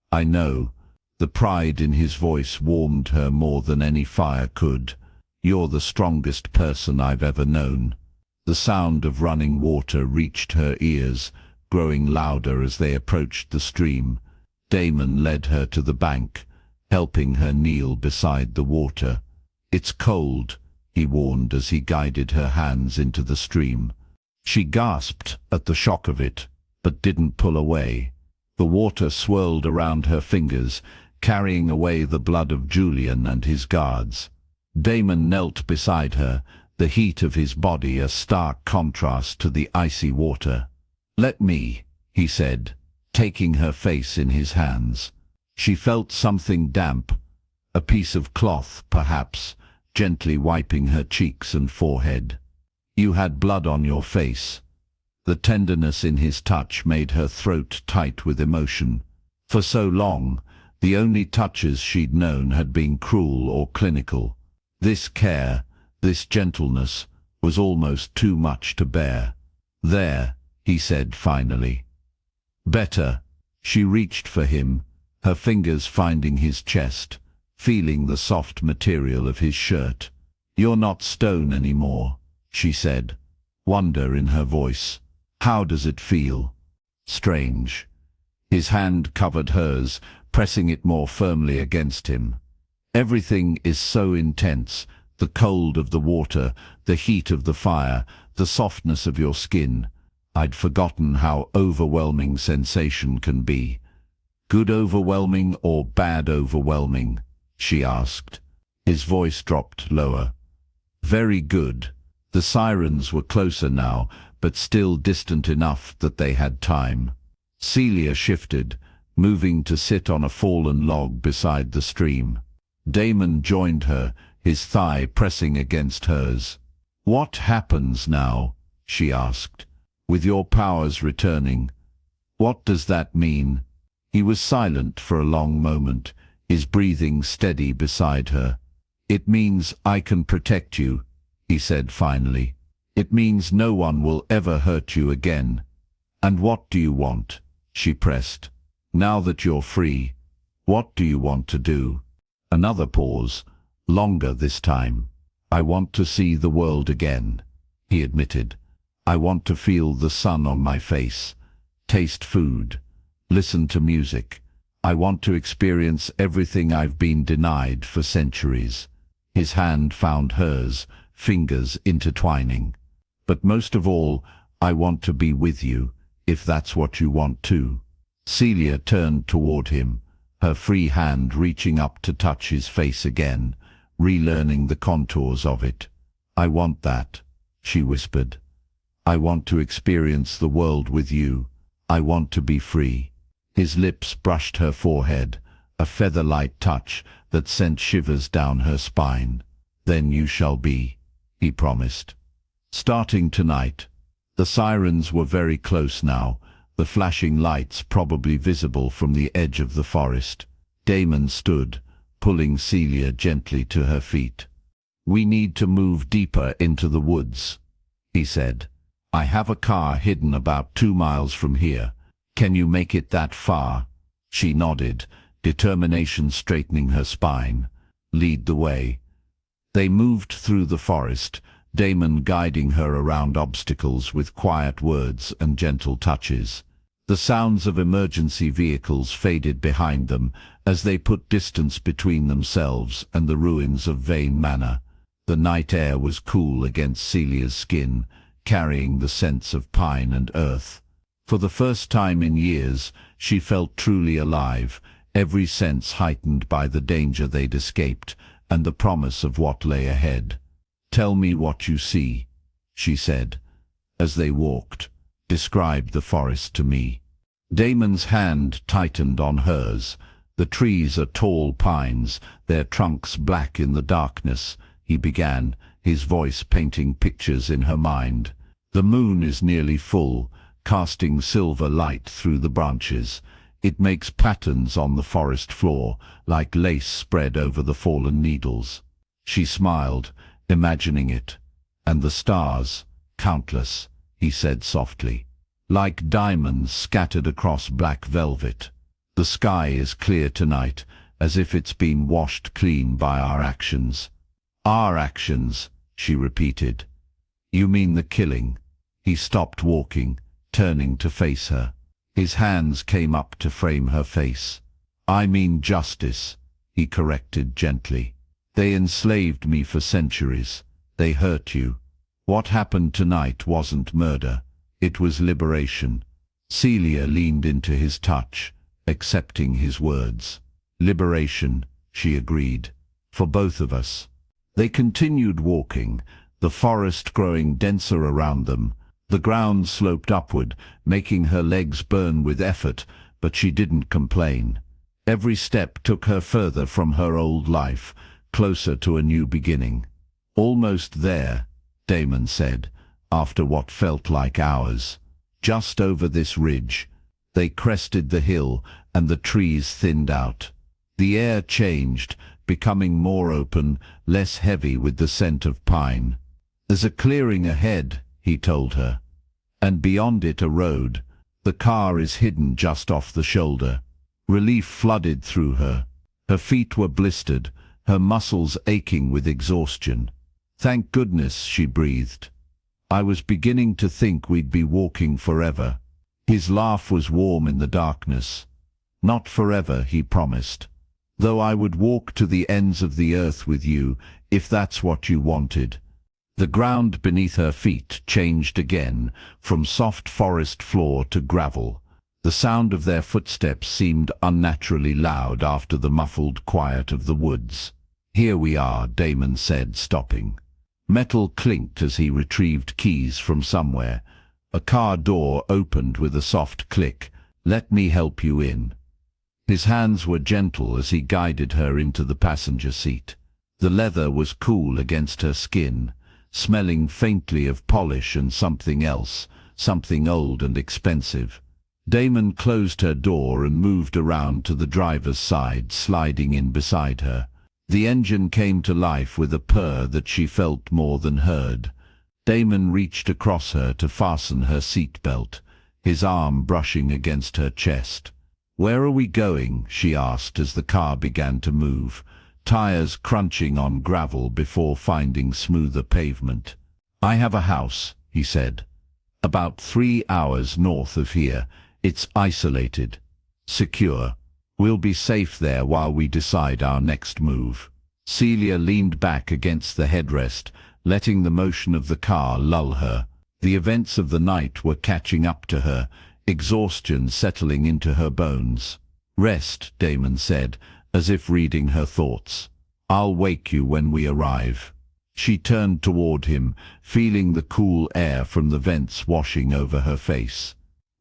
"I know." The pride in his voice warmed her more than any fire could. "You're the strongest person I've ever known." The sound of running water reached her ears, growing louder as they approached the stream. Damon led her to the bank, helping her kneel beside the water. "It's cold," he warned as he guided her hands into the stream. She gasped at the shock of it, but didn't pull away. The water swirled around her fingers, carrying away the blood of Julian and his guards. Damon knelt beside her, the heat of his body a stark contrast to the icy water. "Let me," he said, taking her face in his hands. She felt something damp, a piece of cloth, perhaps, gently wiping her cheeks and forehead. "You had blood on your face." The tenderness in his touch made her throat tight with emotion. For so long, the only touches she'd known had been cruel or clinical. This care, this gentleness, was almost too much to bear. "There," he said finally. "Better." She reached for him, her fingers finding his chest, feeling the soft material of his shirt. "You're not stone anymore," she said, wonder in her voice. "How does it feel?" "Strange." His hand covered hers, pressing it more firmly against him. "Everything is so intense, the cold of the water, the heat of the fire, the softness of your skin. I'd forgotten how overwhelming sensation can be." "Good overwhelming or bad overwhelming?" she asked. His voice dropped lower. "Very good." The sirens were closer now, but still distant enough that they had time. Celia shifted, moving to sit on a fallen log beside the stream. Damon joined her, his thigh pressing against hers. "What happens now?" she asked. "With your powers returning, what does that mean?" He was silent for a long moment, his breathing steady beside her. "It means I can protect you," he said finally. "It means no one will ever hurt you again." "And what do you want?" she pressed. "Now that you're free, what do you want to do?" Another pause, longer this time. "I want to see the world again," he admitted. "I want to feel the sun on my face, taste food, listen to music. I want to experience everything I've been denied for centuries." His hand found hers, fingers intertwining. "But most of all, I want to be with you, if that's what you want too." Celia turned toward him, her free hand reaching up to touch his face again, relearning the contours of it. "I want that," she whispered. "I want to experience the world with you. I want to be free." His lips brushed her forehead, a feather-light touch that sent shivers down her spine. "Then you shall be," he promised. "Starting tonight." The sirens were very close now, the flashing lights probably visible from the edge of the forest. Damon stood, pulling Celia gently to her feet. "We need to move deeper into the woods," he said. "I have a car hidden about 2 miles from here. Can you make it that far?" She nodded, determination straightening her spine. "Lead the way." They moved through the forest, Damon guiding her around obstacles with quiet words and gentle touches. The sounds of emergency vehicles faded behind them as they put distance between themselves and the ruins of Vane Manor. The night air was cool against Celia's skin, carrying the scents of pine and earth. For the first time in years, she felt truly alive, every sense heightened by the danger they'd escaped, and the promise of what lay ahead. "Tell me what you see," she said, as they walked. "Describe the forest to me." Damon's hand tightened on hers. "The trees are tall pines, their trunks black in the darkness," he began, his voice painting pictures in her mind. "The moon is nearly full, casting silver light through the branches. It makes patterns on the forest floor, like lace spread over the fallen needles." She smiled, imagining it. "And the stars, countless," he said softly, "like diamonds scattered across black velvet. The sky is clear tonight, as if it's been washed clean by our actions." "Our actions," she repeated. "You mean the killing?" He stopped walking, turning to face her. His hands came up to frame her face. "I mean justice," he corrected gently. "They enslaved me for centuries. They hurt you. What happened tonight wasn't murder. It was liberation." Celia leaned into his touch, accepting his words. "Liberation," she agreed, "for both of us." They continued walking, the forest growing denser around them. The ground sloped upward, making her legs burn with effort, but she didn't complain. Every step took her further from her old life, closer to a new beginning. "Almost there," Damon said, after what felt like hours. "Just over this ridge." They crested the hill, and the trees thinned out. The air changed, becoming more open, less heavy with the scent of pine. "There's a clearing ahead," he told her, "and beyond it a road. The car is hidden just off the shoulder." Relief flooded through her. Her feet were blistered, her muscles aching with exhaustion. "Thank goodness," she breathed. "I was beginning to think we'd be walking forever." His laugh was warm in the darkness. "Not forever," he promised. "Though I would walk to the ends of the earth with you, if that's what you wanted." The ground beneath her feet changed again, from soft forest floor to gravel. The sound of their footsteps seemed unnaturally loud after the muffled quiet of the woods. "Here we are," Damon said, stopping. Metal clinked as he retrieved keys from somewhere. A car door opened with a soft click. "Let me help you in." His hands were gentle as he guided her into the passenger seat. The leather was cool against her skin, smelling faintly of polish and something else, something old and expensive. Damon closed her door and moved around to the driver's side, sliding in beside her. The engine came to life with a purr that she felt more than heard. Damon reached across her to fasten her seat belt, his arm brushing against her chest. "Where are we going?" she asked as the car began to move, tires crunching on gravel before finding smoother pavement. "I have a house," he said. "About 3 hours north of here. It's isolated. Secure. We'll be safe there while we decide our next move." Celia leaned back against the headrest, letting the motion of the car lull her. The events of the night were catching up to her, exhaustion settling into her bones. "Rest," Damon said, as if reading her thoughts. "I'll wake you when we arrive." She turned toward him, feeling the cool air from the vents washing over her face.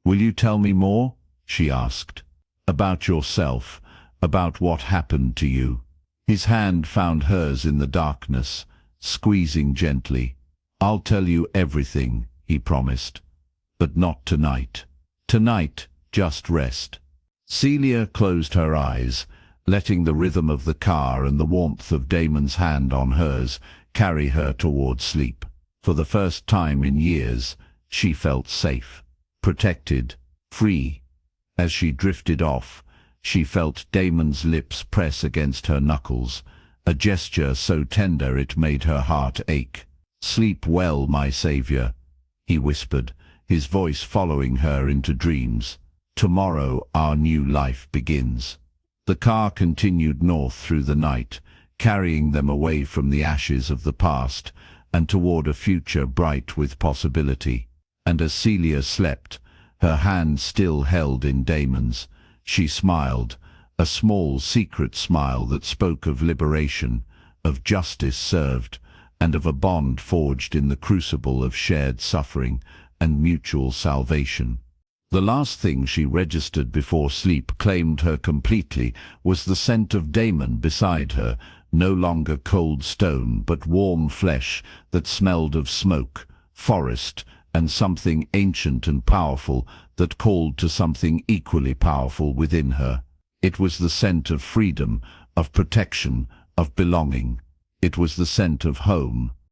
"Will you tell me more?" she asked. "About yourself, about what happened to you." His hand found hers in the darkness, squeezing gently. "I'll tell you everything," he promised. "But not tonight. Tonight, just rest." Celia closed her eyes, letting the rhythm of the car and the warmth of Damon's hand on hers carry her toward sleep. For the first time in years, she felt safe, protected, free. As she drifted off, she felt Damon's lips press against her knuckles, a gesture so tender it made her heart ache. "Sleep well, my savior," he whispered, his voice following her into dreams. "Tomorrow our new life begins." The car continued north through the night, carrying them away from the ashes of the past and toward a future bright with possibility. And as Celia slept, her hand still held in Damon's, she smiled, a small secret smile that spoke of liberation, of justice served, and of a bond forged in the crucible of shared suffering and mutual salvation. The last thing she registered before sleep claimed her completely was the scent of Damon beside her, no longer cold stone but warm flesh that smelled of smoke, forest, and something ancient and powerful that called to something equally powerful within her. It was the scent of freedom, of protection, of belonging. It was the scent of home.